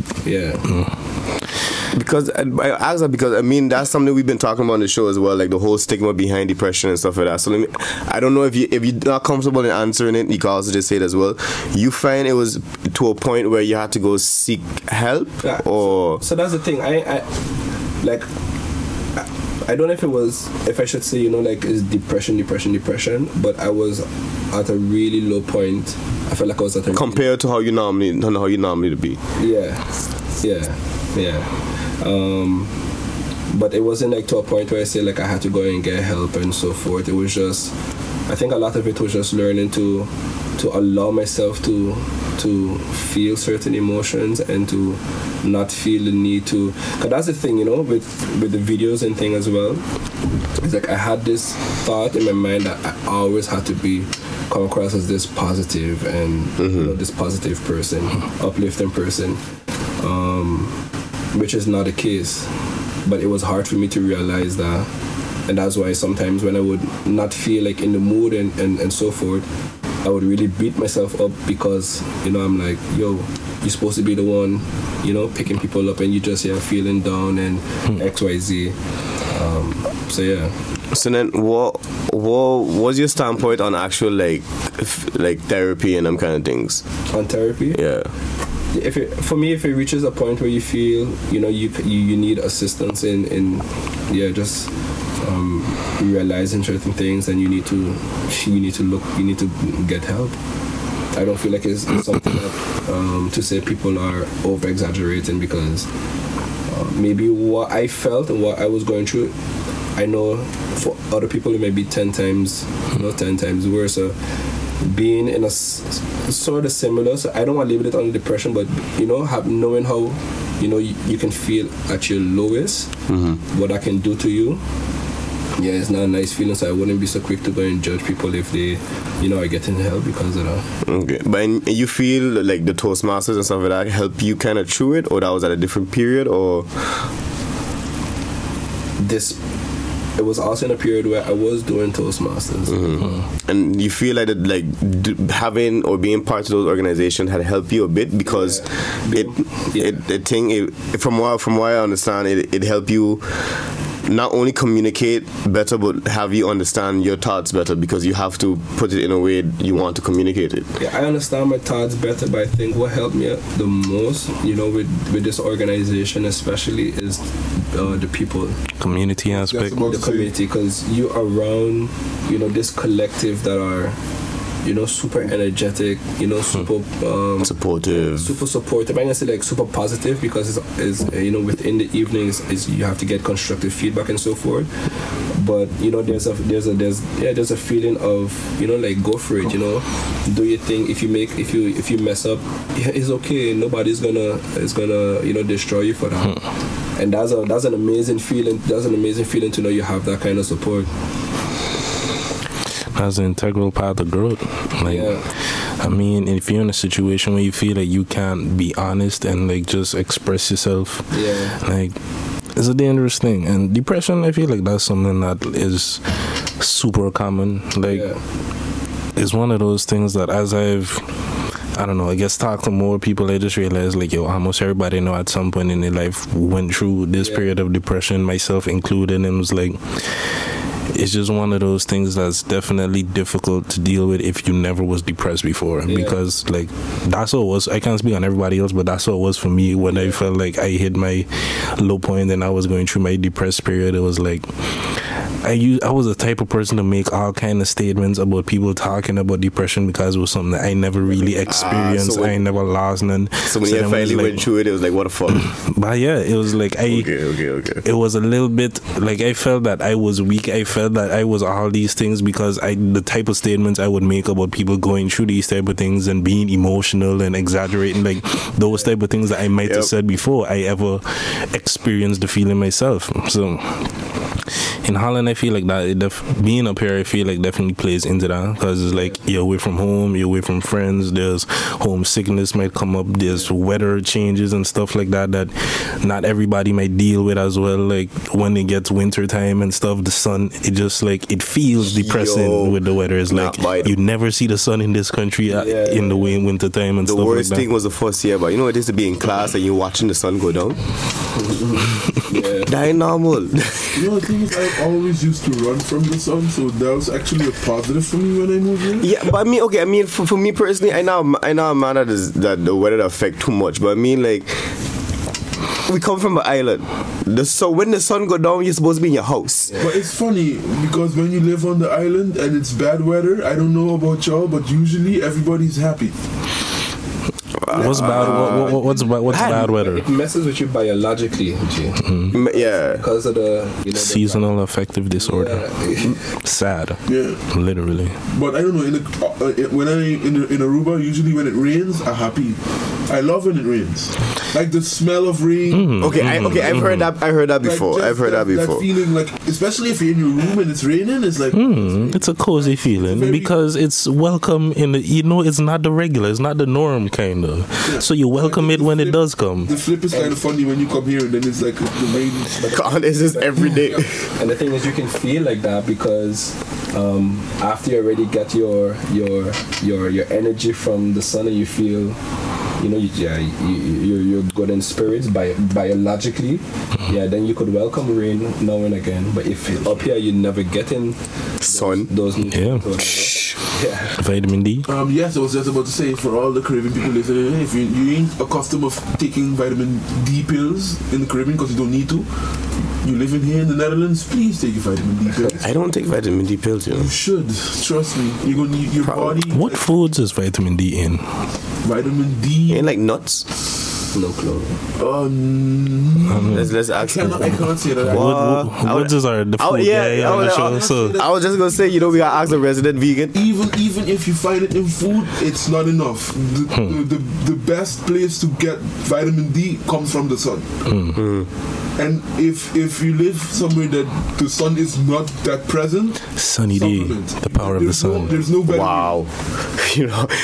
Because I ask that because I mean that's something we've been talking about on the show as well, like the whole stigma behind depression and stuff like that. So I don't know if you're not comfortable in answering it, you can also just say it as well. You find it was to a point where you had to go seek help, or so that's the thing. I don't know if I should say like it's depression, but I was at a really low point. I felt like I was at a compared to how you normally to be. But it wasn't like to a point where I say like I had to go and get help and so forth. It was just, I think a lot of it was just learning to allow myself to feel certain emotions and to not feel the need to. Cause that's the thing, with the videos and thing as well. It's like I had this thought in my mind that I always had to come across as this positive and this positive person, uplifting person. Which is not the case, but it was hard for me to realize that, and that's why sometimes when I would not feel like in the mood and so forth, I would really beat myself up because I'm like, yo, you're supposed to be the one picking people up, and you just feeling down and XYZ. So then, what was your standpoint on actual like therapy and them kind of things? On therapy? Yeah. If it reaches a point where you feel you need assistance in realizing certain things, and you need to get help. I don't feel like it's something that to say people are over exaggerating, because maybe what I felt and what I was going through, I know for other people it may be 10 times worse. So being in a sort of similar, so I don't want to label it under depression, but knowing how you can feel at your lowest, what that can do to you, it's not a nice feeling. So I wouldn't be so quick to go and judge people if they are getting help because of that. Okay, but you feel like the Toastmasters and stuff like that help you kind of through it, or that was at a different period, or it was also in a period where I was doing Toastmasters. And you feel like having or being part of those organizations had helped you a bit, because from what I understand, it helped you not only communicate better, but have you understand your thoughts better, because you have to put it in a way you want to communicate it. Yeah, I understand my thoughts better, but I think what helped me the most, with this organization especially, is the people. Community aspect. The community, because you're around, this collective that are, super energetic, super supportive. Super supportive. I'm gonna say like super positive, because it's within the evenings is you have to get constructive feedback and so forth. But there's a feeling of like, go for it, do your thing. If you mess up, it's okay. Nobody's gonna destroy you for that. And that's an amazing feeling. That's an amazing feeling to know you have that kind of support. That's an integral part of growth. I mean, if you're in a situation where you feel like you can't be honest and like just express yourself, like, it's a dangerous thing. And depression, I feel like that's something that is super common. Like, it's one of those things that as I guess talk to more people, I just realized like, almost everybody I know at some point in their life went through this period of depression, myself included, and it was like, it's just one of those things that's definitely difficult to deal with if you never was depressed before, because like, that's what it was. I can't speak on everybody else, but that's what it was for me when I felt like I hit my low point and I was going through my depressed period. It was like, I was the type of person to make all kind of statements about people talking about depression, because it was something that I never really experienced. I never lost none. So when you finally went through it, it was like, what the fuck? But yeah, it was like okay. It was a little bit like I felt that I was weak. I felt that I was all these things because the type of statements I would make about people going through these type of things and being emotional and exaggerating, like those type of things that I might have said before I ever experienced the feeling myself. So in Holland, I feel like that being up here, I feel like definitely plays into that, because it's like you're away from home, you're away from friends, there's homesickness might come up, there's weather changes and stuff like that not everybody might deal with as well. Like when it gets winter time and stuff, the sun, it just like, it feels depressing with the weather. It's like you never see the sun in this country in the winter time and stuff like that. The worst thing was the first year, but you know it is to be in class and you're watching the sun go down. That ain't normal. The thing is, I always used to run from the sun, so that was actually a positive for me when I moved here. Yeah, but I mean, for me personally, I know a man that the weather affect too much, but I mean, like, we come from an island. So when the sun go down, you're supposed to be in your house. But it's funny, because when you live on the island and it's bad weather, I don't know about y'all, but usually everybody's happy. What's bad? What's bad weather? It messes with you biologically, yeah, because of the seasonal affective disorder. Sad. Yeah, literally. But I don't know. When I'm in Aruba, usually when it rains, I'm happy. I love when it rains. Like the smell of rain. I've heard that. I heard that before. Like I've heard that before. That feeling, like, especially if you're in your room and it's raining, it's like it's a cozy feeling, because it's welcome in the, it's not the regular, it's not the norm kind of. So you welcome it when it does come. The flip is kind of funny when you come here and then it's like the rain. God, this is every day. And the thing is, you can feel like that because after you already get your energy from the sun and you feel, you're good in spirits biologically. Then you could welcome rain now and again. But if up here you never get in sun, those vitamin D. Yes, I was just about to say, for all the Caribbean people listening, if you ain't accustomed of taking vitamin D pills in the Caribbean because you don't need to, you live in here in the Netherlands, please take your vitamin D pills. I don't take vitamin D pills, You should. Trust me. You're going to need your body. What foods is vitamin D in? Vitamin D. Ain't like nuts? No clue. Let's ask. I can't say that. What is the food? So I was just gonna say, we gotta ask the resident vegan. Even if you find it in food, it's not enough. The best place to get vitamin D comes from the sun. And if you live somewhere that the sun is not that present, sunny D, the power of the sun. There's no vitamin. Wow.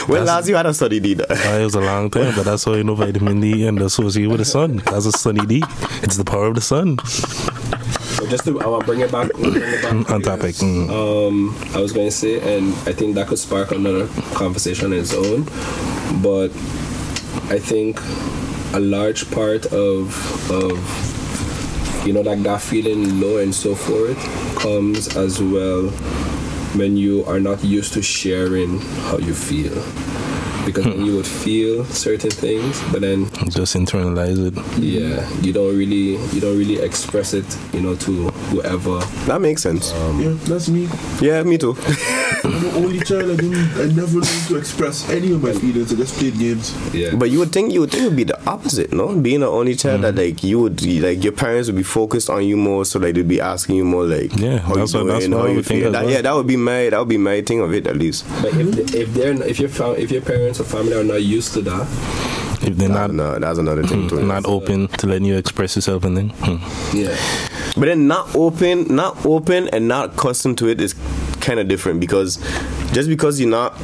When last you had a sunny D? It was a long time, but that's why vitamin D and associated with the sun. That's a sunny D. It's the power of the sun. So just to bring it back on topic. I was going to say, and I think that could spark another conversation on its own, but I think a large part of you know, like that feeling low and so forth comes as well when you are not used to sharing how you feel. Because then you would feel certain things, but then just internalize it. Yeah, you don't really express it, you know, to whoever. That makes sense. Yeah, that's me. Yeah, me too. I'm the only child. I never learned to express any of my feelings. I just played games. Yeah. But you would think it would be the opposite, no? Being the only child that like you would like your parents would be focused on you more, so like they'd be asking you more like how that's you doing, what how I you would think feel. as well. Yeah, that would be my thing of it at least. But if your parents or family are not used to that, if they're not that's another thing too. not open to letting you express yourself and then yeah. But then not open and not accustomed to it is kind of different, because just because you're not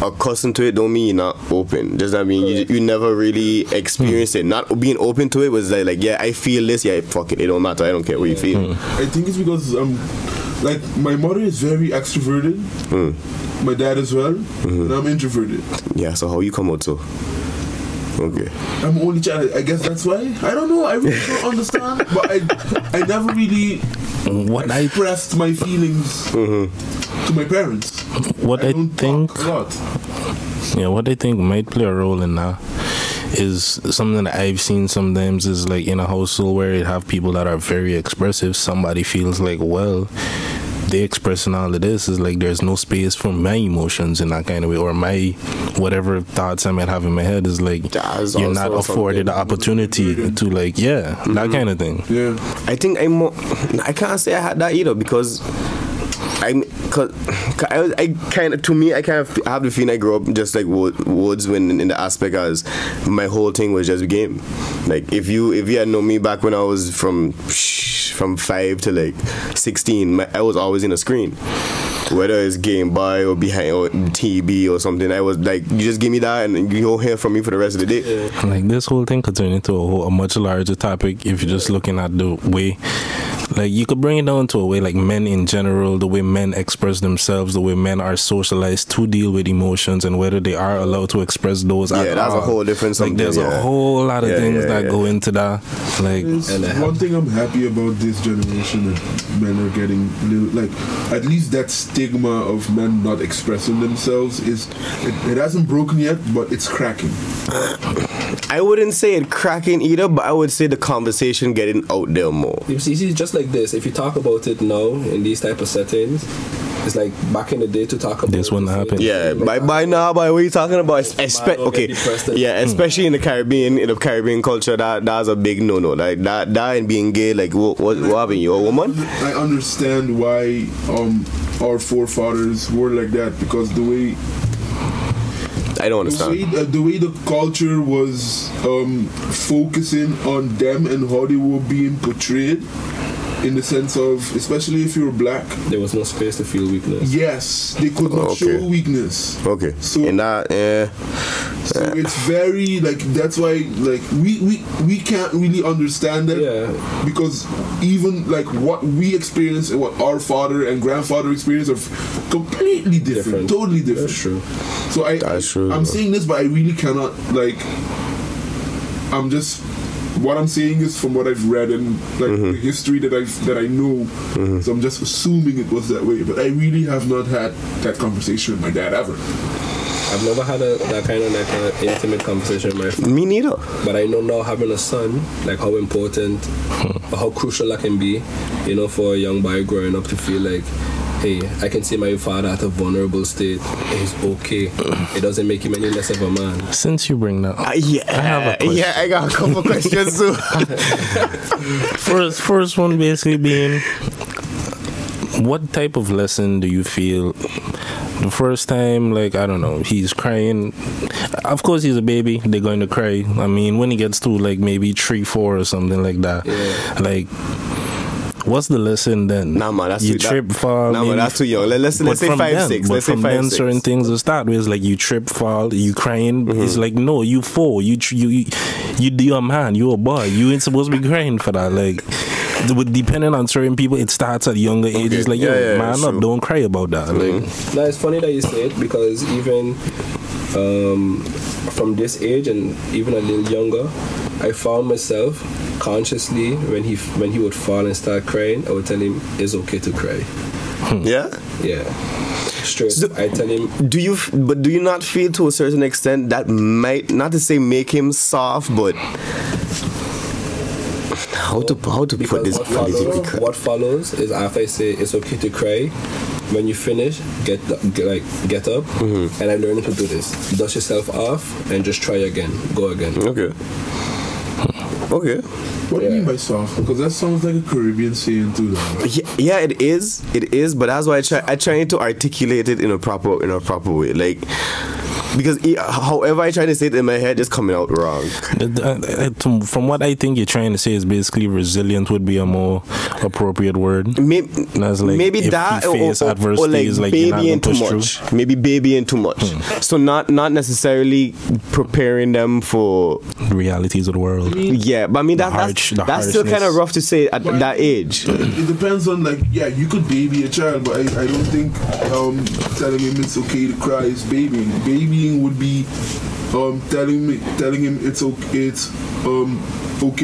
accustomed to it don't mean you're not open. Does that mean you never really experienced it? Not being open to it was like yeah, I feel this, yeah, fuck it, it don't matter, I don't care what you feel. I think it's because like my mother is very extroverted, my dad as well, and I'm introverted. Yeah, so how you come out so? Okay. I'm only child. I guess that's why. I don't know. I really don't understand. But I never really expressed my feelings to my parents. What I don't think talk a lot. Yeah, what I think might play a role in that is something that I've seen sometimes is like in a household where you have people that are very expressive, somebody feels like, well, they expressing all of this is like there's no space for my emotions in that kind of way, or my whatever thoughts I might have in my head is like you're not afforded the opportunity to like that kind of thing. Yeah, I think I can't say I had that either, because I kind of have the feeling I grew up just like Woods, when in the aspect as my whole thing was just a game. Like if you had known me back when I was from 5 to like 16, I was always in a screen, whether it's Game Boy or behind or TV or something. I was like, you just give me that and you won't hear from me for the rest of the day. Like this whole thing could turn into a much larger topic if you're just looking at the way. Like you could bring it down to a way like men in general, the way men express themselves, the way men are socialized to deal with emotions, and whether they are allowed to express those. Yeah, that's a whole different. Like there's a whole lot of things that go into that. Like one thing I'm happy about this generation that men are getting like at least that stigma of men not expressing themselves is it hasn't broken yet, but it's cracking. I wouldn't say it cracking either, but I would say the conversation getting out there more. You see, just like this, if you talk about it now in these type of settings, it's like back in the day to talk about this wouldn't happen. Yeah, by now, what are you talking about? Especially in the Caribbean culture, that's a big no-no. Like that and being gay, like what happened? You a woman? I understand why our forefathers were like that, because the way I don't understand. The way the culture was focusing on them and how they were being portrayed, in the sense of, especially if you were black, there was no space to feel weakness. Yes, they could not show weakness. Okay. So in that, so it's very like that's why like we can't really understand that. Yeah. Because even like what we experience and what our father and grandfather experience are completely different. Totally different. That's true. So I'm saying this, but I really cannot like. I'm just. What I'm saying is from what I've read and like the history that I know. So I'm just assuming it was that way. But I really have not had that conversation with my dad ever. I've never had that kind of intimate conversation with my father. Me neither. But I know now, having a son, like how important, or how crucial that can be, you know, for a young boy growing up to feel like, hey, I can see my father at a vulnerable state. He's okay. It doesn't make him any less of a man. Since you bring that up, I have a question. Yeah, I got a couple questions too. First one basically being, what type of lesson do you feel the first time, like, I don't know, he's crying? Of course he's a baby, they're going to cry. I mean, when he gets to like maybe 3, 4 or something like that, like, what's the lesson then? Nah, man, that's fall. Nah, man, that's too young. Let's say 5, 6. Let's say 5, 6. Certain things to start with, like you trip, fall, you crying. It's like, no, you 4. You're a man. You're a boy. You ain't supposed to be crying for that. Like, depending on certain people, it starts at younger ages. Like, man up, don't cry about that. Like, now it's funny that you say it, because even from this age and even a little younger, I found myself consciously, when he would fall and start crying, I would tell him it's okay to cry. Yeah. Yeah. Straight. So, I tell him. Do you not feel to a certain extent that might, not to say make him soft, but how to put this politically correct? What follows is after I say it's okay to cry, when you finish, get up, Mm-hmm. and I learned to do this. Dust yourself off and just try again. Go again. Okay. Okay. What do you mean by soft? Because that sounds like a Caribbean saying too. Yeah, it is. It is, but that's why I try to articulate it in a proper way. Like, because however I try to say it in my head, it's coming out wrong. From what I think you're trying to say is basically resilient would be a more appropriate word. Maybe, like maybe that or like babying too much. Through. Maybe babying too much. So not necessarily preparing them for the realities of the world. Yeah, but I mean that's still kind of rough to say at that age. It depends on, like, yeah, you could baby a child, but I don't think telling him it's okay to cry is babying. Babying would be telling him it's okay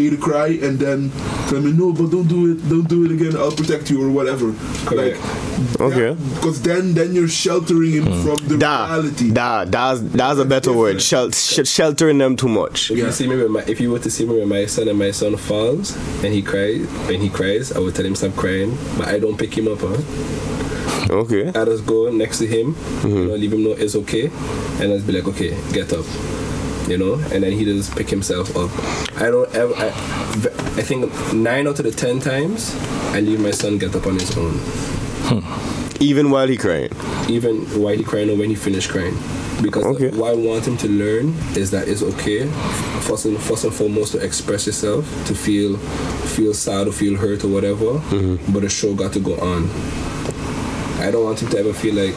to cry, and then tell me no, but don't do it again, I'll protect you or whatever. Correct. Like, okay, because then you're sheltering him from the reality. That's a better word. Sheltering them too much. If you were to see me with my son and my son falls and he cries, I would tell him stop crying, but I don't pick him up. Okay. I just go next to him, leave him know it's okay, and I'll be like, okay, get up, and then he just pick himself up. I think 9 out of the 10 times I leave my son get up on his own. Even while he crying? Even while he crying or when he finished crying. Because what I want him to learn is that it's okay, first and foremost, to express yourself, to feel sad or feel hurt or whatever, but the show got to go on. I don't want him to ever feel like,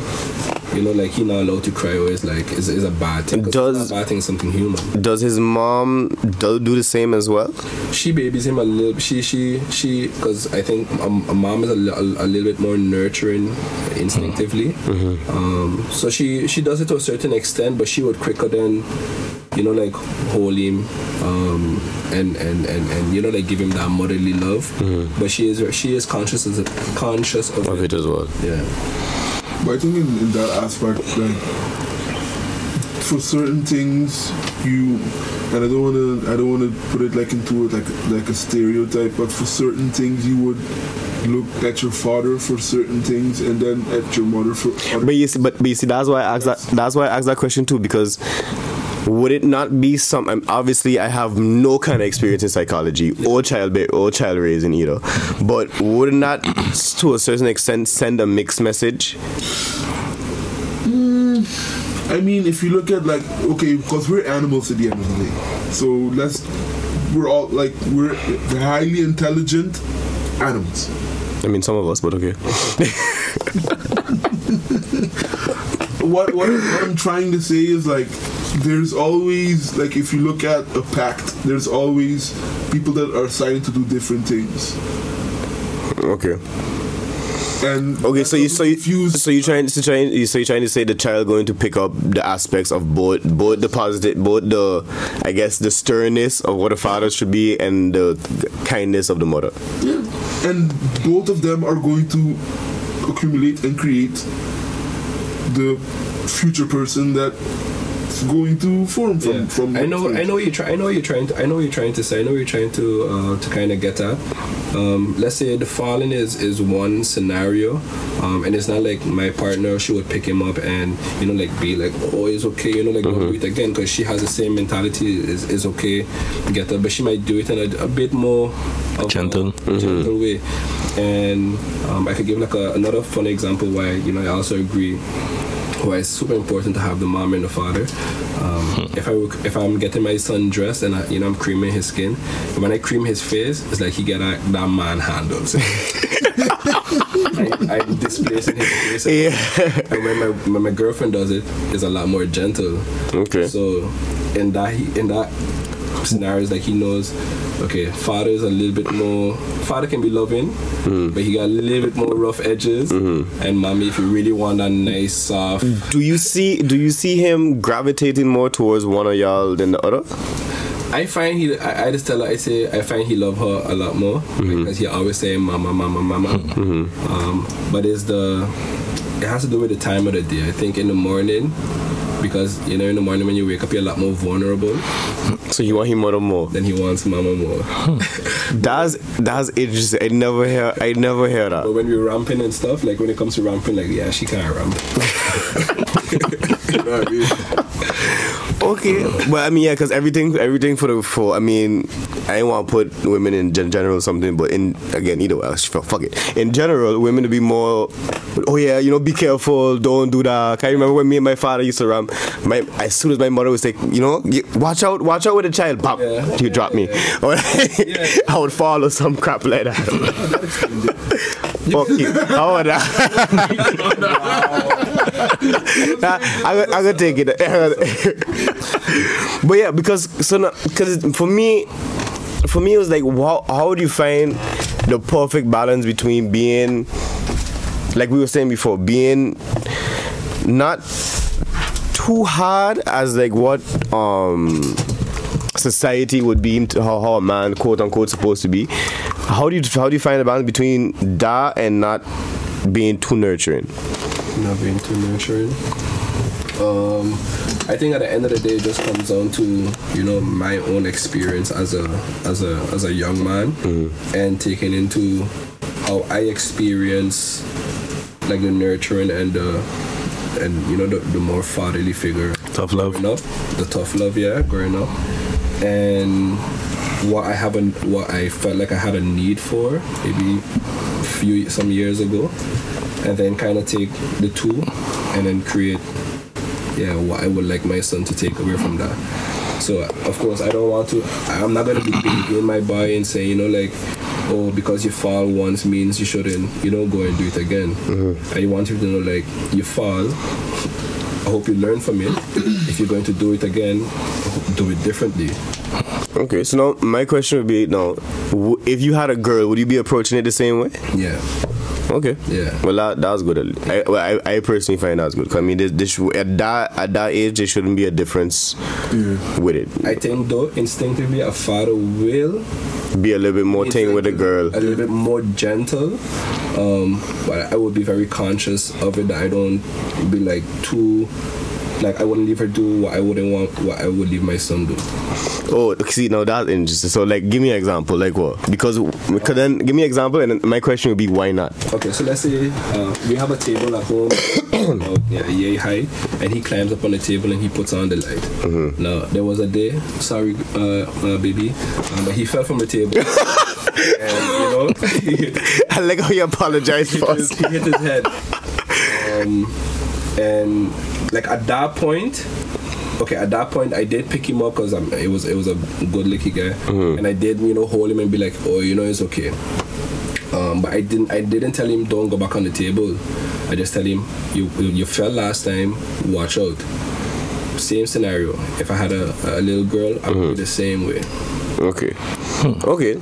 like he's not allowed to cry or it's a bad thing. It's not a bad thing, it's something human. Does his mom do the same as well? She babies him a little. She because I think a mom is a little bit more nurturing instinctively. So she does it to a certain extent, but she would quicker than, like hold him, and like give him that motherly love. But she is conscious of it as well. Yeah. But I think in that aspect, like, for certain things, and I don't wanna put it like into like a stereotype, but for certain things you would look at your father for certain things, and then at your mother for other. But you see, that's why I asked that question too, because would it not be obviously I have no kind of experience in psychology or child raising either, but would it not to a certain extent send a mixed message? I mean, if you look at, like, okay, because we're animals at the end of the day, so we're highly intelligent animals. I mean, some of us, but okay. What I'm trying to say is, like, there's always, like, if you look at a pact, there's always people that are assigned to do different things. Okay. And okay, so you're trying to say the child going to pick up the aspects of both the positive, both the, I guess, the sternness of what a father should be and the kindness of the mother. Yeah, and both of them are going to accumulate and create the future person that going to form from. I know what you're trying to say. I know what you're trying to kind of get at. Let's say the falling is one scenario, and it's not like my partner, she would pick him up and like be like, oh, it's okay, like don't do it again, because she has the same mentality, is okay, get up, but she might do it in a bit more gentle way. And I could give like another funny example why I also agree why it's super important to have the mom and the father. If I'm getting my son dressed and I'm creaming his skin, when I cream his face, it's like he get that man handles. I'm displacing his face. Yeah. And when my girlfriend does it, it's a lot more gentle. Okay. So in that scenario, it's like he knows, okay, father is a little bit more. Father can be loving, but he got a little bit more rough edges. And mommy, if you really want that nice soft. Do you see him gravitating more towards one of y'all than the other? I find I just tell her, I say I find he love her a lot more because he always say mama, mama, mama. But it has to do with the time of the day. I think in the morning, because in the morning when you wake up, you're a lot more vulnerable. So you want him more? Then he wants mama more. That's interesting. I never hear that. But when we're ramping and stuff, like when it comes to ramping, like yeah, she can't ramp. You know what I mean? Okay, but I mean, yeah, because everything for I mean, I don't want to put women in general or something, but either way, fuck it. In general, women to be more, oh yeah, be careful, don't do that. I remember when me and my father used to ramp, as soon as my mother was like, watch out with a child, pop, you drop me. I would follow some crap like that. Fuck you. How would that? I'm gonna take it. But yeah, because for me it was like, how do you find the perfect balance between being, like we were saying before, being not too hard as like what society would deem how a man quote unquote supposed to be. How do you find the balance between that and not being too nurturing? Not being too nurturing. I think at the end of the day, it just comes down to my own experience as a young man, and taking into how I experience like the nurturing and the more fatherly figure. Tough love. The tough love, growing up, and what I felt like I had a need for maybe some years ago, and then kind of take the two and then create what I would like my son to take away from that. So of course I'm not going to be in my body and say oh, because you fall once means you shouldn't go and do it again. I want you to know, like, you fall, I hope you learn from it. If you're going to do it again, do it differently. Okay, so now my question would be, if you had a girl, would you be approaching it the same way? Yeah. Okay. Yeah. Well, that was good. I personally find that's good. Cause I mean, at that age, there shouldn't be a difference with it. I think though, instinctively, a father will be a little bit more thing with a girl, a little bit more gentle. But I would be very conscious of it, that I don't be like too. Like, I wouldn't leave her do what I wouldn't want, what I would leave my son do. Oh, see, now that's interesting. So, like, give me an example. Like what? Because then give me an example, and then my question would be, why not? Okay, so let's say we have a table at home, yay high, and he climbs up on the table and he puts on the light. Now, there was a day, sorry, baby, but he fell from the table. And, I like how you apologize first. He hit his head. And like at that point I did pick him up because it was a good licky guy, and I did hold him and be like, oh, it's okay. But I didn't tell him don't go back on the table. I just tell him you fell last time, watch out. Same scenario. If I had a little girl, I would be the same way. Okay. Okay.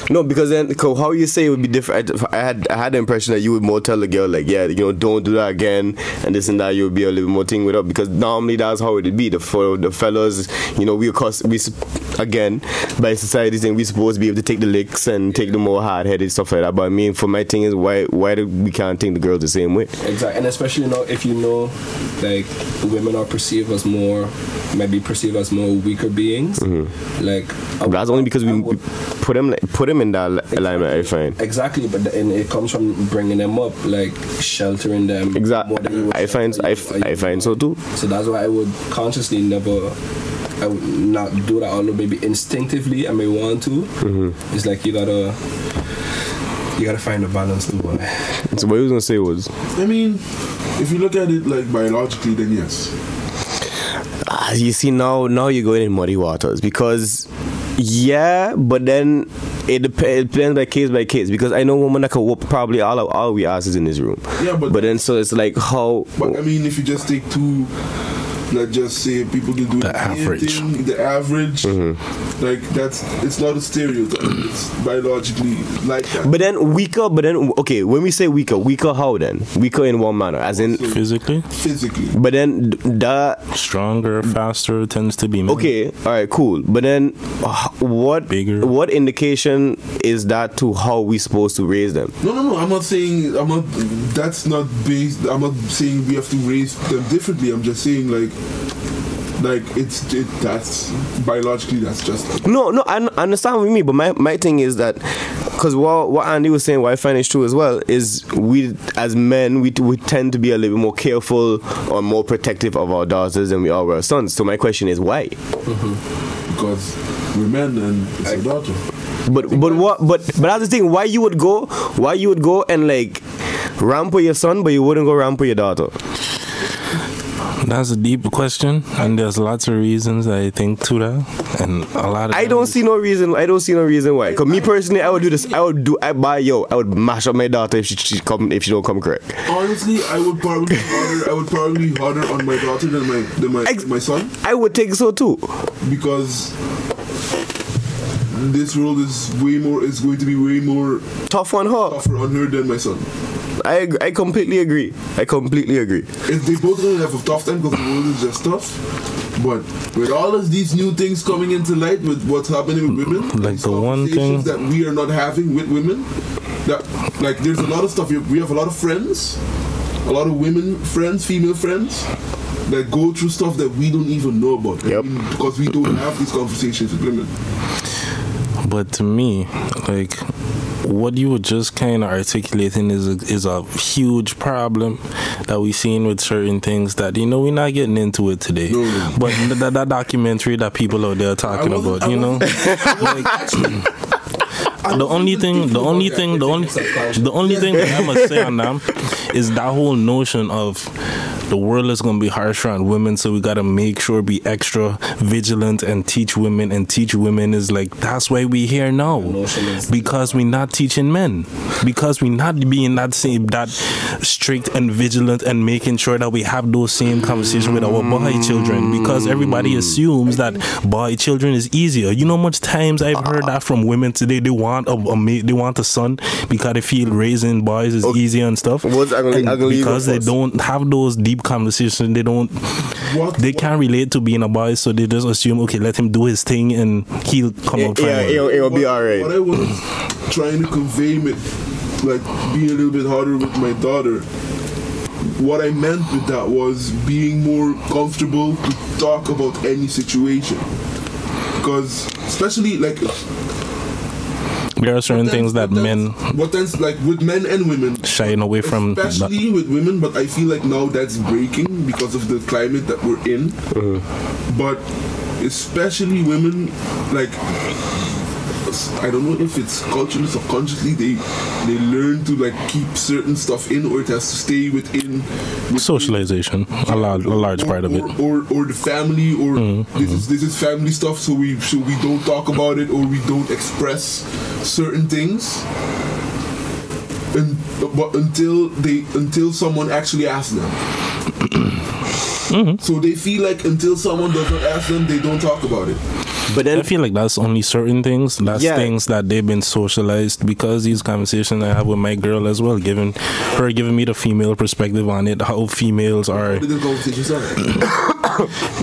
No, because then how you say it would be different. I had the impression that you would more tell the girl, like, don't do that again, and this and that. You would be a little more thing with her, because normally that's how it would be. For the fellas, we again, by society thing, we supposed to be able to take the licks and take the more hard-headed stuff like that. But I mean, for my thing is, why do we can't take the girls the same way? Exactly, and especially if like women are maybe perceived as more weaker beings. Like, that's only because we put them in that alignment, I find. Exactly, but it comes from bringing them up, like sheltering them. Exactly, I find so too. So that's why I would consciously I would not do that, although maybe instinctively I may want to. It's like you gotta find a balance too. So what you was gonna say was, I mean, if you look at it like biologically, then yes. You see, now you're going in muddy waters, because but then it depends by case, because I know women that can whoop probably all we asses in this room. Yeah, but then so it's like how. But I mean, if you just take two let's just say people can do The average. The average, like it's not a stereotype. It's biologically like that. But then weaker. Okay, when we say weaker how then? Weaker in one manner, as in Physically, But then that stronger, faster tends to be men. okay, all right, cool. But then what Bigger. what indication is that to how we supposed to raise them? No. I'm not saying that's not based. I'm not saying we have to raise them differently. I'm just saying like that's biologically that's just like, No, I understand what you mean, but my thing is that because what Andy was saying, what I find is true as well, is we as men we tend to be a little bit more careful or more protective of our daughters than we are with our sons. So my question is why? because we're men and it's a daughter. But that's the thing. Why you would go and like ramp with your son, but you wouldn't go ramp with your daughter? That's a deep question, and there's lots of reasons I think to that, and a lot of. I don't see no reason why. Cause me personally, I would do this. I would mash up my daughter if she don't come correct. Honestly, I would probably harder on my daughter than my son, I would think so too. because this world is going to be way more Tough on her. tougher on her than my son. I completely agree. If they both gonna have a tough time because the world is just tough. But with all of these new things coming into light with what's happening with women, Like these the one conversations thing- that we are not having with women, that like there's a lot of stuff. We have a lot of friends, a lot of women friends, female friends, that go through stuff that we don't even know about. Yep. Because we don't have these conversations with women. But to me, like, what you were just kind of articulating is a huge problem that we've seen with certain things that, we're not getting into it today. No. But that documentary that people out there are talking about, the only thing that I must say on them is that whole notion of the world is going to be harsher on women, so we got to make sure be extra vigilant and teach women is like, that's why we here now, because we're not teaching men, because we're not being that strict and vigilant and making sure that we have those same conversations with our boy children, because everybody assumes that boy children is easier. You know how much times I've heard that from women today? They want a son because they feel raising boys is easier and stuff. Because they don't have those deep conversations, they can't relate to being a boy, so they just assume, okay, let him do his thing and he'll come out fine. It'll be alright. What I was trying to convey like being a little bit harder with my daughter, what I meant with that was being more comfortable to talk about any situation. Because especially like there are certain things that men like with men and women shying away from, especially with women, but I feel like now that's breaking because of the climate that we're in. But especially women, like, I don't know if it's culturally, subconsciously they learn to like keep certain stuff in, or it has to stay within socialization, a large part of it, or the family, or this is family stuff, so we don't talk about it, or we don't express certain things, but until someone actually asks them. So they feel like until someone does not ask them, they don't talk about it. But then I feel like that's only certain things. That's things that they've been socialized, because these conversations I have with my girl as well, giving me the female perspective on it, how females are.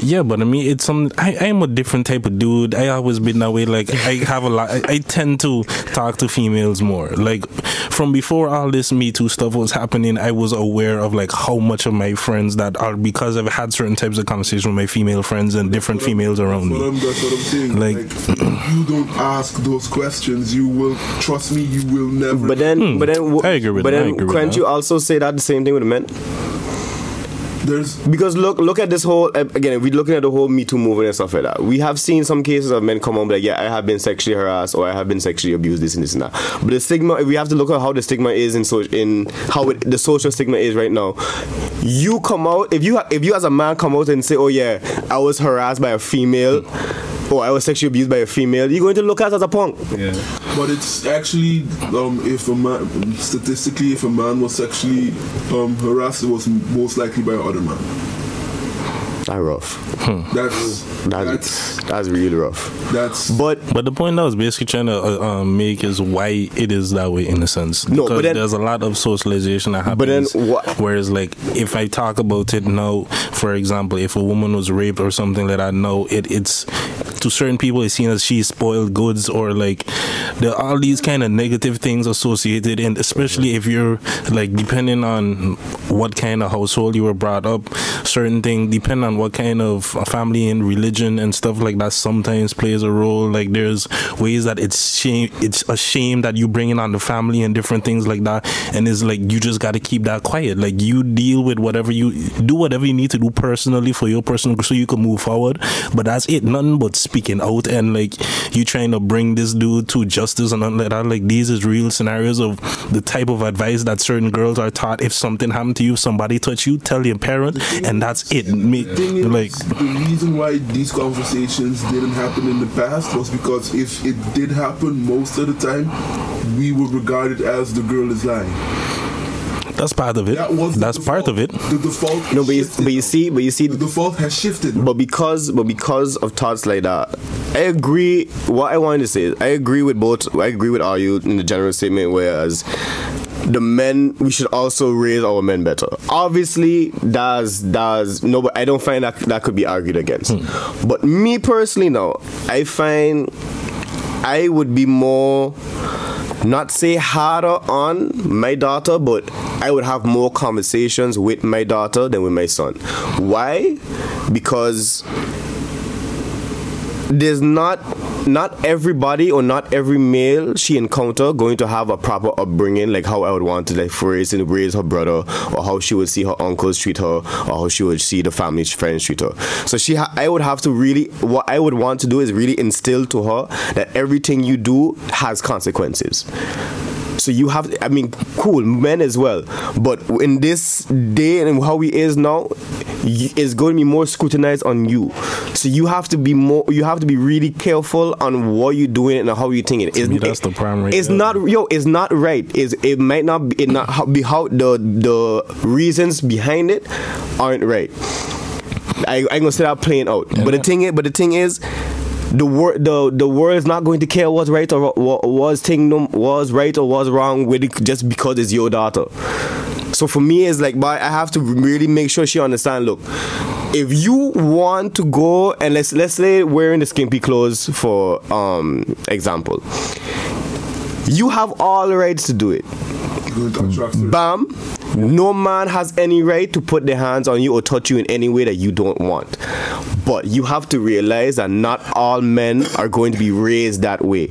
Yeah, but I mean, it's something. I am a different type of dude. I always been that way. Like, I have a lot. I tend to talk to females more. Like, from before all this Me Too stuff was happening, I was aware of like how much of my friends that are, because I've had certain types of conversations with my female friends and different females around me. That's what I'm saying. Like, you don't ask those questions, you will, trust me, you will never. But then I agree with that. But then can't you also say that the same thing with the men? Because look at this whole, again, if we're looking at the whole Me Too movement and stuff like that, we have seen some cases of men come on like, yeah, I have been sexually harassed, or I have been sexually abused, this and this and that. But the stigma, we have to look at how the stigma is the social stigma is right now. You come out, if you as a man come out and say, oh yeah, I was harassed by a female, or I was sexually abused by a female, you're going to look at it as a punk. Yeah. But it's actually, if a man was sexually harassed, it was most likely by another man. That's rough. That's really rough. But the point I was basically trying to make is why it is that way in a sense. No, because but then, there's a lot of socialization that happens. But then whereas, like, if I talk about it now, for example, if a woman was raped or something like that, no, it's to certain people it's seen as she's spoiled goods, or like there are all these kind of negative things associated, and especially if you're like, depending on what kind of household you were brought up, certain thing depending on what kind of family and religion and stuff like that sometimes plays a role. Like there's ways that it's a shame that you bring in on the family and different things like that, and it's like you just got to keep that quiet. Like you deal with whatever you need to do personally for your personal, so you can move forward, but that's it. Nothing but speaking out and like you trying to bring this dude to justice and nothing like that. Like these is real scenarios of the type of advice that certain girls are taught. If something happened to you, if somebody touch you, tell your parent, and that's it. The reason why these conversations didn't happen in the past was because if it did happen, most of the time we were regarded as the girl is lying. That's part of it. That's part of it. The default. No, but you see, the default has shifted. But because of thoughts like that, I agree. What I wanted to say is, I agree with all you in the general statement. Whereas the men, we should also raise our men better. Obviously, but I don't find that could be argued against. But me personally, now, I find I would be more, not say harder on my daughter, but I would have more conversations with my daughter than with my son. Why? Because there's not everybody or not every male she encounter going to have a proper upbringing, like how I would want to like raise her brother, or how she would see her uncles treat her, or how she would see the family friends treat her. So I would have to really, what I would want to do is really instill to her that everything you do has consequences. So you have, I mean, cool, men as well. But in this day and how he is now, it's going to be more scrutinized on you. So you have to be really careful on what you're doing and how you're thinking. That's the primary. It's not right. It might not be how the reasons behind it aren't right. I'm gonna say that playing out. Yeah. But the thing is, the world is not going to care what's right or what was right or was wrong with it just because it's your daughter. So for me, it's like, I have to really make sure she understands. Look, if you want to go and let's say wearing the skimpy clothes for example, you have all the rights to do it. Bam. No man has any right to put their hands on you or touch you in any way that you don't want. But you have to realize that not all men are going to be raised that way.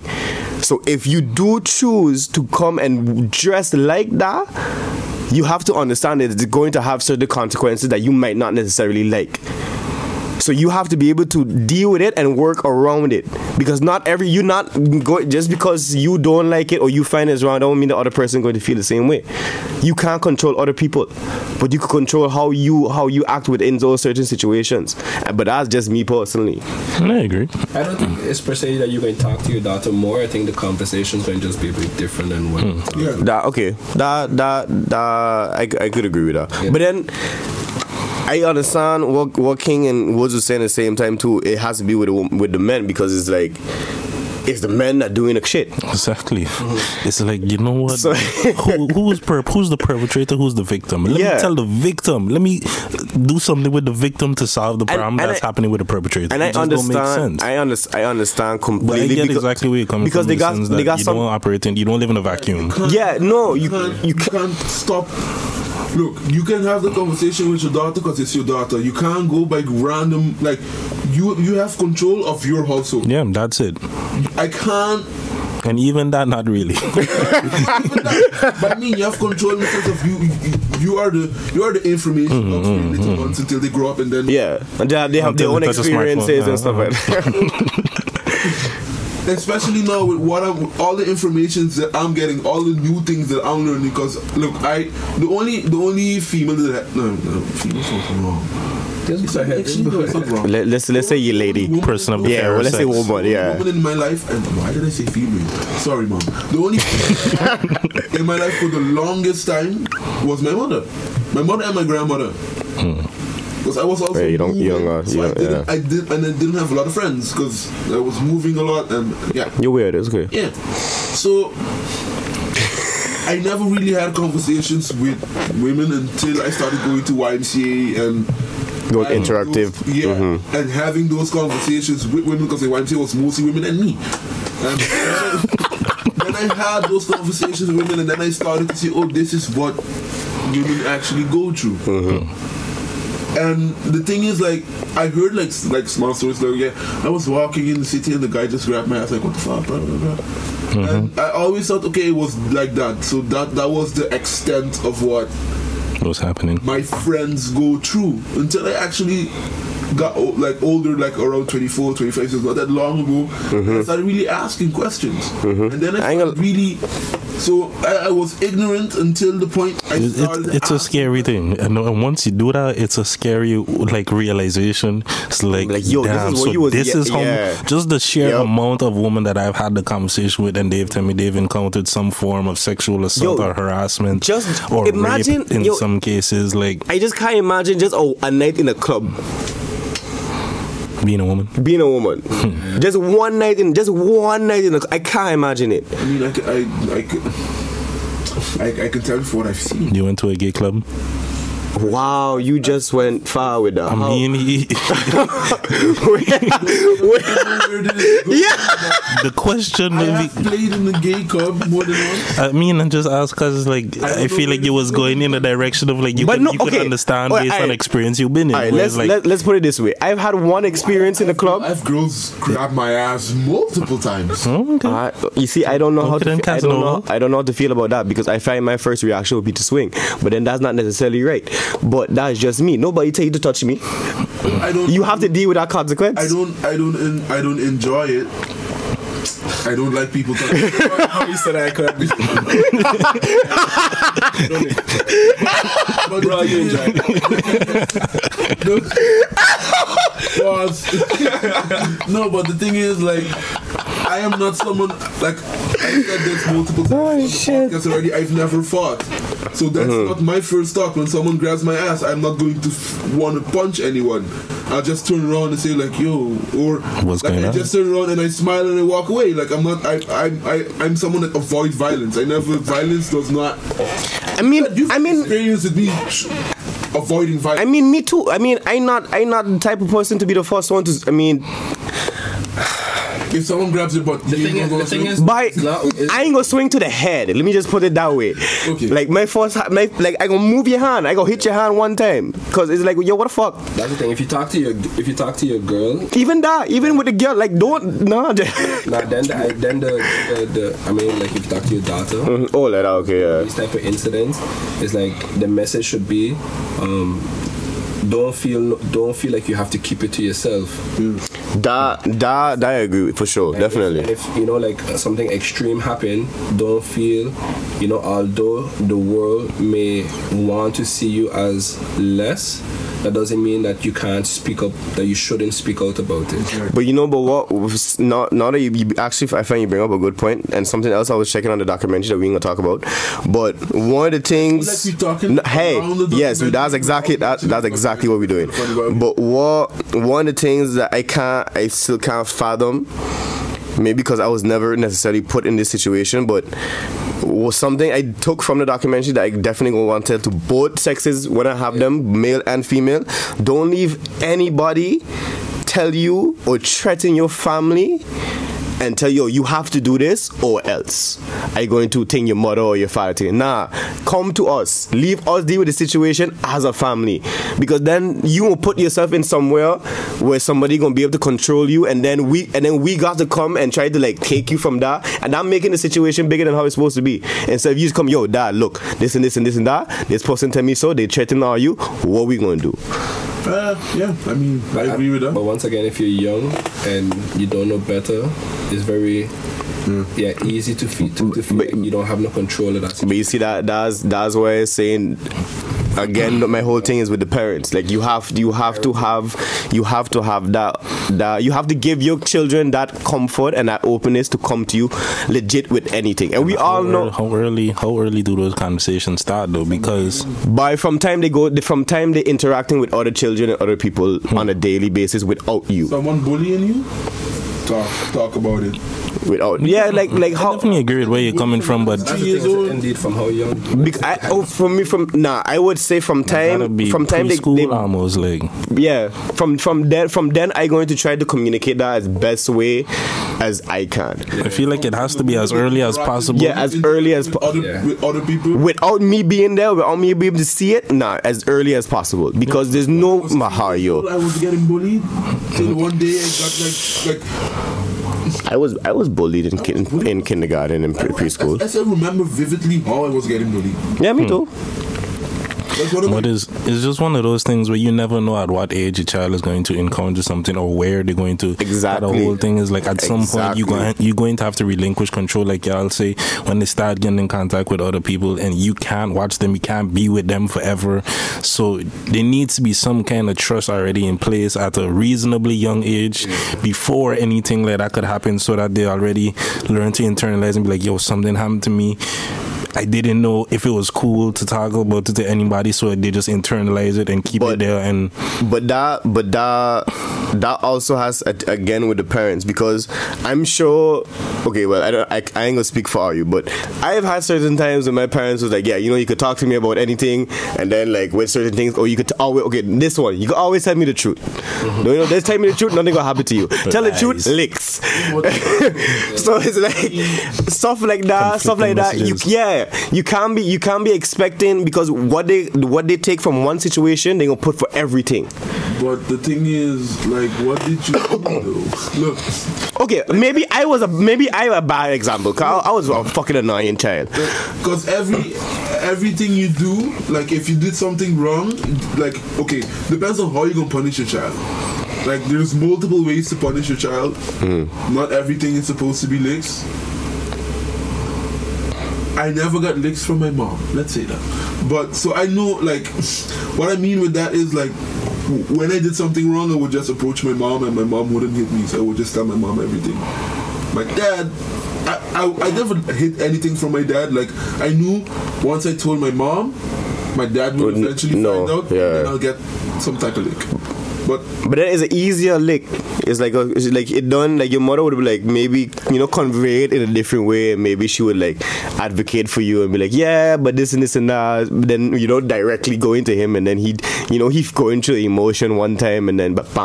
So if you do choose to come and dress like that, you have to understand that it's going to have certain consequences that you might not necessarily like. So you have to be able to deal with it and work around it, because just because you don't like it or you find it's wrong, don't mean the other person is going to feel the same way. You can't control other people, but you can control how you act within those certain situations. But that's just me personally. I agree. I don't think it's per se that you're going to talk to your daughter more. I think the conversation's going to just be a bit different than what. Yeah. I could agree with that. Yeah. But then I understand what King and Woods was saying at the same time too. It has to be with the men, because it's like, it's the men that doing the shit. Exactly. It's like, you know what? So who's the perpetrator? Who's the victim? Let me tell the victim. Let me do something with the victim to solve the problem that's happening with the perpetrator. And I understand. I understand completely. But I get exactly where you're coming from. Because they got some. You don't live in a vacuum. You can't stop. Look, you can have the conversation with your daughter because it's your daughter. You can't go by random, like, you have control of your household. Yeah, that's it. I can't. And even that, not really. But I mean, you have control in the sense of you are the information of your little ones until they grow up, and then and they have their own experiences and stuff like that. Especially now with all the information that I'm getting, all the new things that I'm learning. Because look, the only female that female something wrong. Let's say you lady, person of the let's say woman, woman in my life, and why did I say female? Sorry, mom. The only female in my life for the longest time was my mother and my grandmother. because I was also moving, so I didn't have a lot of friends because I was moving a lot, and you're weird. It's okay. Yeah, so I never really had conversations with women until I started going to YMCA and going interactive. And having those conversations with women, because the YMCA was mostly women and me. And then I had those conversations with women, and then I started to see, oh, this is what women actually go through. And the thing is, like, I heard like small stories like, I was walking in the city and the guy just grabbed my ass, like, what the fuck, blah, blah, blah. And I always thought, okay, it was like that. So that was the extent of what was happening. My friends go through until I actually got older, like around 24, 25, so not that long ago. I started really asking questions, and then I really. So I was ignorant until the point I started. It's a scary thing, and once you do that, it's a scary realization. It's like yo, damn. This is how just the sheer amount of women that I've had the conversation with, and they've told me they've encountered some form of sexual assault or harassment, or imagine, rape in some cases. Like I just can't imagine just a night in a club. Being a woman. Just one night in I can't imagine it. I mean, I can tell you for what I've seen. You went to a gay club? Wow, you just went far with that. I mean, the question. I have played in the gay club more than once. I mean, I just asked because, like, I feel like you was going in the direction of like you could understand based on experience you've been in. Right, let's put it this way. I've had one experience in the club. I've girls grab my ass multiple times. Okay. You see, I don't know how to. I don't know how to feel about that because I find my first reaction would be to swing, but then that's not necessarily right. But that's just me. Nobody tell you to touch me. You have to deal with that consequence. I don't enjoy it. I don't like people touching me. How you said I could be. Bro, you enjoy it. No, but the thing is, like, I am not someone, like, I said this multiple times on the podcast already, I've never fought. So that's not my first thought. When someone grabs my ass, I'm not going to want to punch anyone. I'll just turn around and say like, yo, or what's like, I just turn around and I smile and I walk away. Like I'm someone that avoids violence. Violence does not. I mean, experience with me avoiding violence. I mean, me too. I mean, I'm not the type of person to be the first one to. I mean, if someone grabs your butt, the thing is, I ain't gonna swing to the head. Let me just put it that way. Okay. Like I gonna move your hand. I gonna hit your hand one time because it's like, yo, what the fuck? That's the thing. If you talk to your girl, even with the girl, like don't Then the I mean, like if you talk to your daughter, oh, like that, okay, yeah. These type of incidents is like the message should be. Don't feel like you have to keep it to yourself. That I agree with, for sure, definitely. If you know, like something extreme happen, don't feel, you know, although the world may want to see you as less, that doesn't mean that you can't speak up, that you shouldn't speak out about it. But you know, not that you actually, I find you bring up a good point, and something else I was checking on the documentary that we ain't gonna talk about. But one of the things, yes, that's exactly what we're doing. But one of the things that I still can't fathom, maybe because I was never necessarily put in this situation, but was something I took from the documentary that I definitely want to tell to both sexes when I have them, male and female. Don't leave anybody tell you or threaten your family and tell you, you have to do this or else I'm going to take your mother or your father. Nah, come to us. Leave us deal with the situation as a family, because then you will put yourself in somewhere where somebody gonna be able to control you, and then we got to come and try to like take you from that, and I'm making the situation bigger than how it's supposed to be. Instead of you just come, yo, dad, look, this and this and this and that. This person tell me so. They threaten all you. What we gonna do? Yeah, I mean, I agree with that. But once again, if you're young and you don't know better, it's very easy to feel like you don't have no control of that situation. But you see that's why I'm saying again, my whole thing is with the parents. Like you have to have that you have to give your children that comfort and that openness to come to you legit with anything. And we all know how early do those conversations start though, because from time they interacting with other children and other people on a daily basis without you. Someone bullying you? Talk about it. Like I how definitely agree with where you're coming from, but That's the thing, indeed, from how young. I would say from time they almost like from then I going to try to communicate that as best way as I can. I feel like it has to be as early as possible. Yeah, as early as with other people. Without me being there, without me being able to see it, as early as possible, because there's no Mahayo. I was getting bullied till one day I got like I was bullied in kindergarten and preschool. I still remember vividly how I was getting bullied. Yeah, me too. But it's just one of those things where you never know at what age a child is going to encounter something or where they're going to. Exactly. The whole thing is like at some point you're going to have to relinquish control, like y'all say, when they start getting in contact with other people, and you can't watch them, you can't be with them forever. So there needs to be some kind of trust already in place at a reasonably young age before anything like that could happen, so that they already learn to internalize and be like, yo, something happened to me. I didn't know if it was cool to talk about it to anybody, so they just internalize it and keep it there. And but that also has again with the parents, because I'm sure. Okay, well, I ain't gonna speak for you, but I've had certain times when my parents was like, yeah, you could talk to me about anything, and then like with certain things, or you could always this one, you can always tell me the truth. Just tell me the truth, nothing gonna happen to you. Tell the truth, licks. So it's like stuff like that. You can't be expecting, because what they take from one situation, they gonna put for everything. But the thing is, like, what did you do though? Look. Okay, maybe I was a bad example. Cause I was a fucking annoying child. Because everything you do, like if you did something wrong, like okay, depends on how you gonna punish your child. Like there's multiple ways to punish your child. Not everything is supposed to be licks. I never got licks from my mom, let's say that. But so I know, like, what I mean with that is like, when I did something wrong, I would just approach my mom and my mom wouldn't hit me, so I would just tell my mom everything. My dad, I never hid anything from my dad. Like I knew once I told my mom, my dad would eventually find out, and then I'll get some type of lick. But that is an easier lick. It's like it done. Like your mother would be like maybe convey it in a different way, and maybe she would like advocate for you and be like, yeah, but this and this and that. But then directly go into him, and then he go into emotion one time, and then bam, I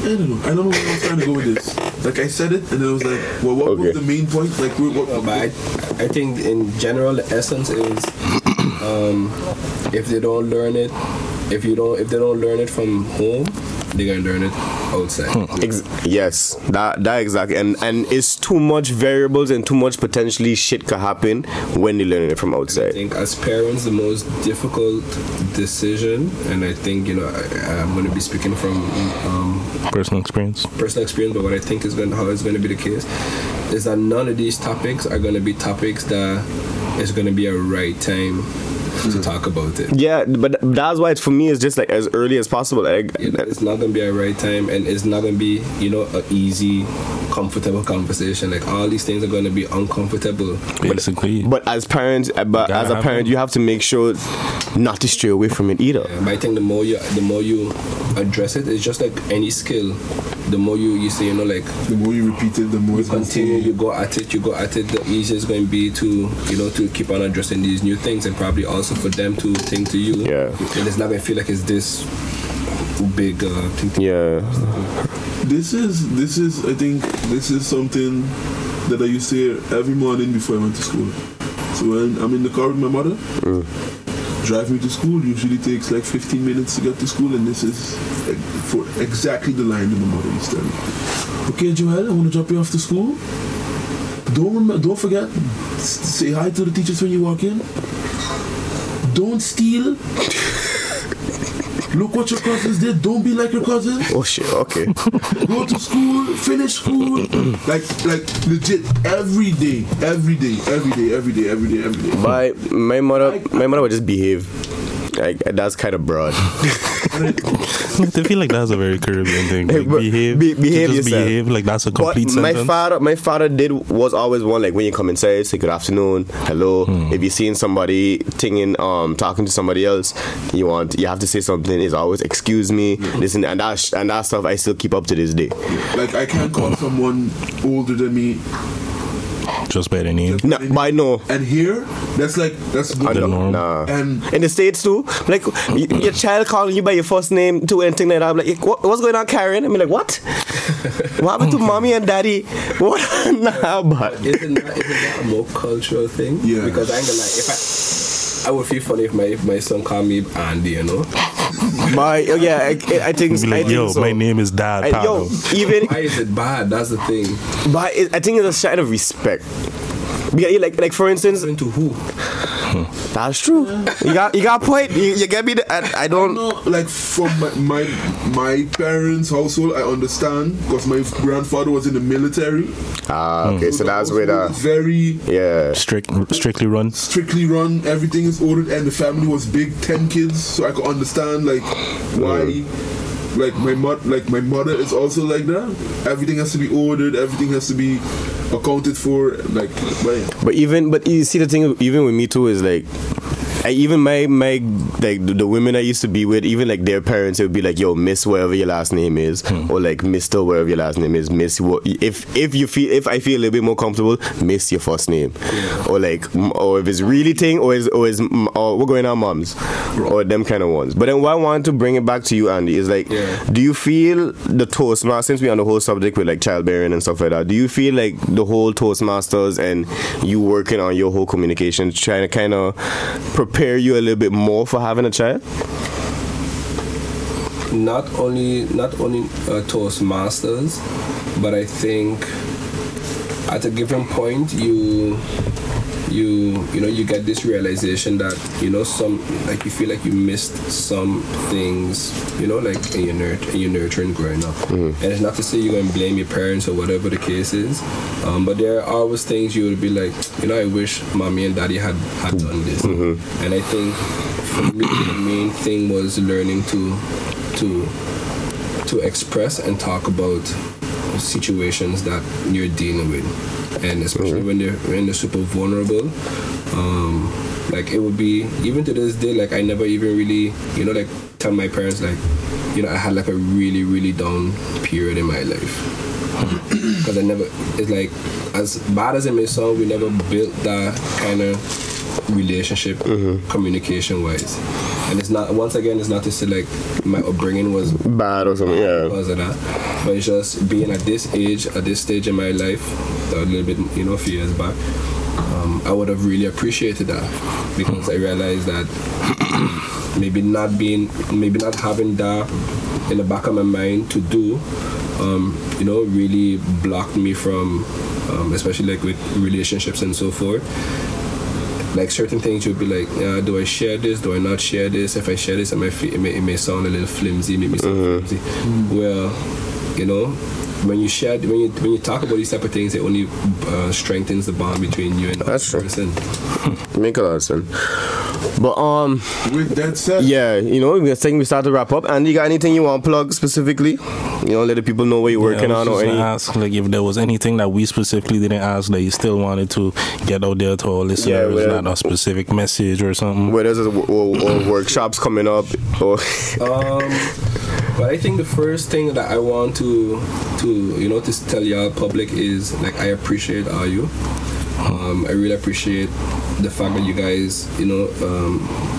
don't know where I was trying to go with this. Like I said it, and then I was like, well, what was the main point? Like, I think in general the essence is if they don't learn it. If they don't learn it from home, they're gonna learn it outside. Yes, that exactly, and it's too much variables and too much potentially shit could happen when they're learning it from outside. I think as parents, the most difficult decision, and I think I'm gonna be speaking from personal experience, but what I think how it's gonna be the case is that none of these topics are gonna be topics that is gonna be a right time to talk about it. Yeah, but that's why for me it's just like as early as possible. It's not gonna be a right time, and it's not gonna be an easy, comfortable conversation. Like all these things are gonna be uncomfortable, basically. But as parents, as a parent, you have to make sure not to stray away from it either. Yeah, but I think the more you address it, it's just like any skill. The more you say, like the more you repeat it, the more you continue. You go at it. The easier it's going to be to to keep on addressing these new things, and probably also for them to think to you. Yeah. And it's not going to feel like it's this big thing. Yeah. This is I think this is something that I used to hear every morning before I went to school. So when I'm in the car with my mother, drive me to school usually takes like 15 minutes to get to school, and this is for exactly the line that my mother used to tell me. Okay, Joel, I want to drop you off to school. Don't forget, say hi to the teachers when you walk in. Don't steal. look what your cousins did. Don't be like your cousins. Oh shit. Okay. Go to school, finish school. Like legit every day. My mother would just behave. Like, that's kind of broad. I feel like that's a very Caribbean thing. Like, behave yourself. Behave, like that's a complete but sentence. my father was always one, like when you come inside, say good afternoon, hello. If you're seeing somebody talking to somebody else, you have to say something. It's always excuse me, listen, and that stuff I still keep up to this day. Like I can't call someone older than me just by the name. No, by no. And here, that's the norm. Nah. And in the States too, like your child calling you by your first name too, and thing like that. I'm like, what's going on, Karen? I mean, like, what? What happened to mommy and daddy? What? Nah, but isn't that a more cultural thing? Yeah. Because I ain't gonna lie, I would feel funny if my son called me Andy, you know. I think. Like, yo, so. My name is Dad. Even why is it bad? That's the thing. But I think it's a sign of respect. Yeah, like for instance, To who? that's true. You got a point. You get me. I don't know. Like from my parents' household, I understand because my grandfather was in the military. Okay, so that's where the very strictly run. Everything is ordered, and the family was big, 10 kids. So I could understand like why. Like my mother is also like that. Everything has to be ordered. Everything has to be accounted for. Like, but you see the thing. Even with me too is like. Even my like the women I used to be with, even like their parents, it would be like, yo, Miss whatever your last name is, or like Mr. whatever your last name is, Miss. If I feel a little bit more comfortable, Miss your first name, or if it's really thing, or we're going on moms, or them kind of ones. But then what I want to bring it back to you, Andy, is like, do you feel the Toastmasters, since we're on the whole subject with like childbearing and stuff like that, do you feel like the whole Toastmasters and you working on your whole communication, trying to kind of prepare you a little bit more for having a child? Not only Toastmasters, but I think at a given point you get this realization that some, like, you feel like you missed some things, like in your nurturing growing up. And it's not to say you're going to blame your parents or whatever the case is, but there are always things you would be like, I wish mommy and daddy had done this. And I think for me the main thing was learning to express and talk about situations that you're dealing with, and especially when they're super vulnerable. Like, it would be, even to this day, like, I never even really like tell my parents, like, I had like a really, really down period in my life, because it's like, as bad as it may sound, we never built that kind of relationship communication wise. And it's not, once again, it's not to say like my upbringing was bad or something, because of that, but it's just being at this stage in my life, a little bit, a few years back, I would have really appreciated that, because I realized that maybe not having that in the back of my mind to do, really blocked me from, especially like with relationships and so forth. Like, certain things you'd be like, do I share this? Do I not share this? If I share this, it may sound a little flimsy, make me sound flimsy. Well, when you talk about these type of things, it only strengthens the bond between you and the person. Make a lot of sense. But with that said, I think we start to wrap up. And you got anything you want to plug specifically? Let the people know what you're working on, or any. Ask, like, if there was anything that we specifically didn't ask that you still wanted to get out there to our listeners, not a specific message or something. Whether there's or workshops coming up, or. But I think the first thing that I want to tell y'all public is, like, I appreciate all you. I really appreciate the fact that you guys,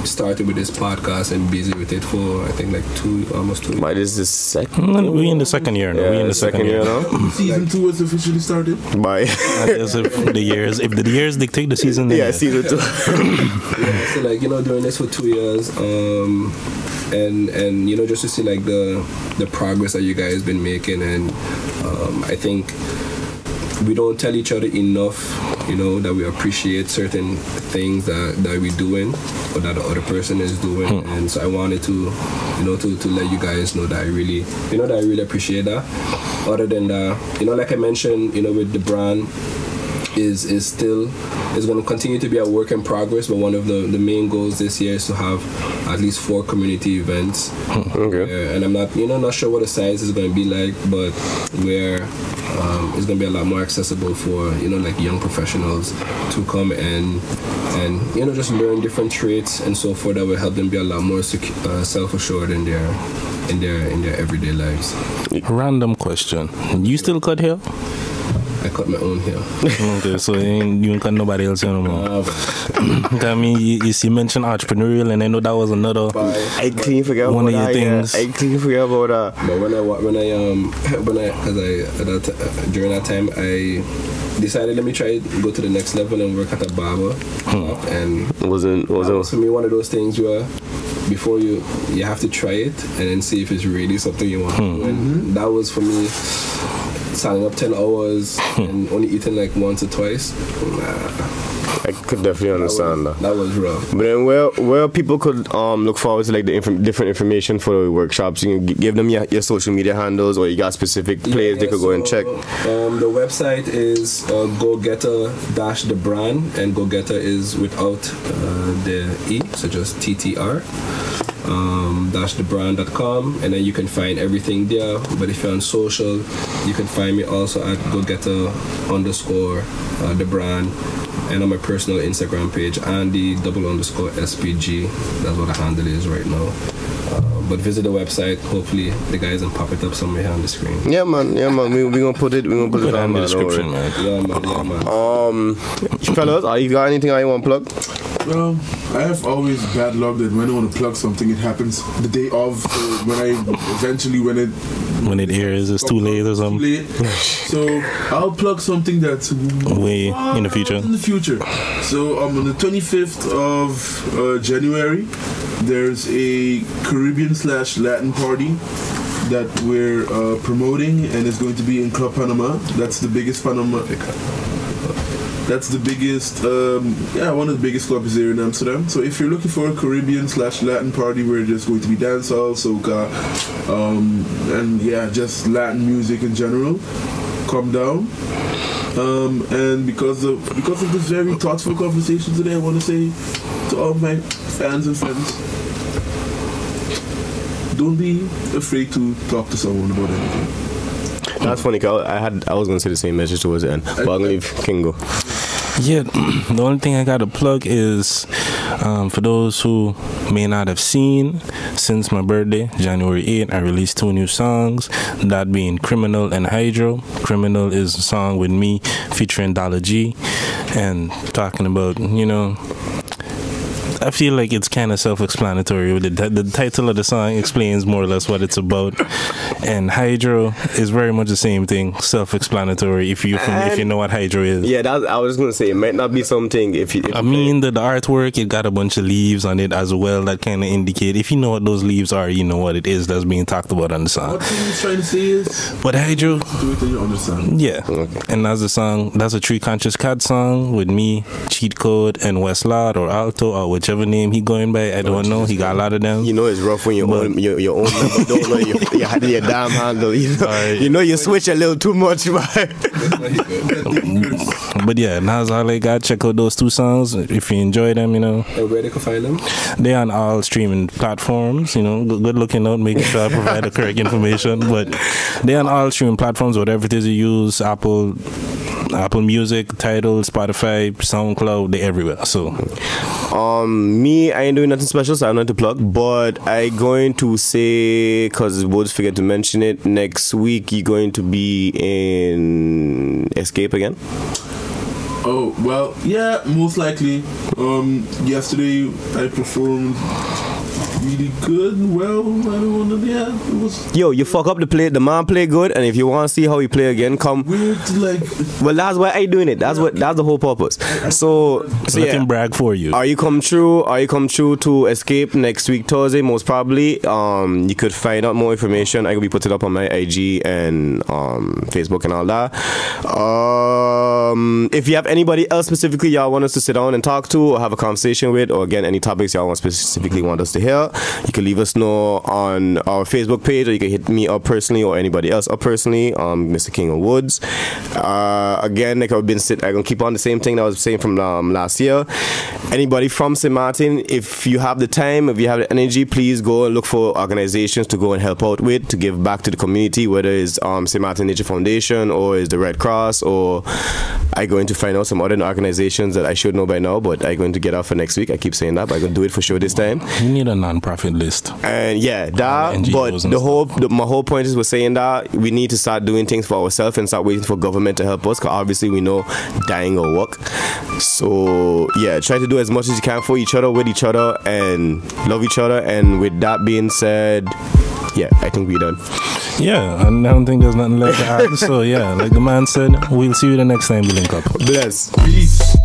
started with this podcast and busy with it for, I think, like almost 2 years. But this is the second. We're in the second year now. We're in the second year now. Season 2 was officially started. By if the years dictate the season. Season 2. So, like, doing this for 2 years, and just to see like the progress that you guys been making, and I think we don't tell each other enough, you know, that we appreciate certain things that we're doing or that the other person is doing. And so I wanted to, you know, to let you guys know that I really, you know, that I really appreciate that. Other than that, you know, like I mentioned, you know, with the brand, is going to continue to be a work in progress, but one of the main goals this year is to have at least 4 community events. Okay. And I'm not sure what the size is going to be like, but where it's going to be a lot more accessible for, you know, like young professionals to come and you know, just learn different traits and so forth that will help them be a lot more self-assured in their everyday lives. Random question: you still cut hair? I cut my own hair. Okay, so you ain't cut nobody else no more. I mean, you mentioned entrepreneurial, and I know that was another. I clean forget one about of your things. I clean forget about that. But during that time I decided, let me try go to the next level and work at a barber shop, and Wasn't for me one of those things where before you have to try it and then see if it's really something you want to do. And that was for me, standing up 10 hours and only eating like once or twice. I could definitely understand that. That was rough. But then where people could look forward to like the different information for the workshops, you can give them your social media handles, or you got specific places they could go and check. The website is Gettr Brand, and Gettr is without the E, so just TTR. -thebrand.com, and then you can find everything there. But if you're on social, you can find me also at Gettr_the brand, and on my personal Instagram page, Andy_SPG. That's what the handle is right now. But visit the website. Hopefully the guys can pop it up somewhere here on the screen. Yeah, man. We're gonna put it on the description, man. Yeah, man. Fellas, you got anything I want to plug? Well, I have always bad luck that when I want to plug something, it happens the day of. When it airs, it's too late or something. Late. So I'll plug something that's way in the future. So on the 25th of January, there's a Caribbean/Latin party that we're promoting, and it's going to be in Club Panama. That's the biggest Panama. That's the biggest, one of the biggest clubs here in Amsterdam. So if you're looking for a Caribbean/Latin party where there's going to be dancehall, soca, and just Latin music in general, come down. And because of this very thoughtful conversation today, I want to say to all my fans and friends, don't be afraid to talk to someone about anything. That's funny, cause I was gonna say the same message towards the end, but I'm gonna leave Kingo. Yeah, the only thing I got to plug is for those who may not have seen, since my birthday, January 8th, I released 2 new songs, that being Criminal and Hydro. Criminal is a song with me featuring Dollar G, and talking about, you know, I feel like it's kind of self-explanatory. The title of the song explains more or less what it's about, and Hydro is very much the same thing, self-explanatory. If you know what Hydro is. Yeah, I was gonna say it might not be something. If the artwork, it got a bunch of leaves on it as well that kind of indicate. If you know what those leaves are, you know what it is that's being talked about on the song. What he's trying to say is, but Hydro, do it and you understand. Yeah, okay. And that's the song. That's a Tree Conscious Cat song with me, Cheat Code, and West Lord or Alto or whichever name he going by. I don't know. He got a lot of them. You know it's rough when your own member don't know your damn handle. You know you switch a little too much, But yeah, that's all I got. Check out those 2 songs if you enjoy them, you know. And where they can find them? They're on all streaming platforms, you know. Good looking out, making sure I provide the correct information. But they're on all streaming platforms, whatever it is you use, Apple Music, Tidal, Spotify, SoundCloud, they're everywhere. So me, I ain't doing nothing special, so I'm not to plug, but I going to say, because Woods forget to mention it, next week you're going to be in Escape again. Oh, well, yeah, most likely. Yesterday I performed really good. Well, I don't want to, it was... Yo, you fuck up the man play good, and if you want to see how he play again, come... Weird, like... Well, that's why I doing it. That's the whole purpose. So let him brag for you. Are you come true to Escape next week, Thursday, most probably. You could find out more information. I will be putting it up on my IG and Facebook and all that. If you have anybody else specifically y'all want us to sit down and talk to or have a conversation with, or again any topics y'all specifically want us to hear, you can leave us know on our Facebook page, or you can hit me up personally or anybody else up personally, Mr. Kana Woods. Again, like I'm gonna keep on the same thing that I was saying from last year. Anybody from St. Martin, if you have the time, if you have the energy, please go and look for organizations to go and help out with, to give back to the community, whether it's St. Martin Nature Foundation or is the Red Cross, or I'm going to find out some other organizations that I should know by now, but I'm going to get out for next week. I keep saying that, but I'm going to do it for sure this time. You need a non-profit list. And yeah, that, but my whole point is we're saying that we need to start doing things for ourselves and start waiting for government to help us, because obviously we know dying will work. So yeah, try to do as much as you can for each other, with each other, and love each other. And with that being said, yeah, I think we're done. Yeah, I don't think there's nothing left to add. So yeah, like the man said, we'll see you the next time we link up. Bless. Peace.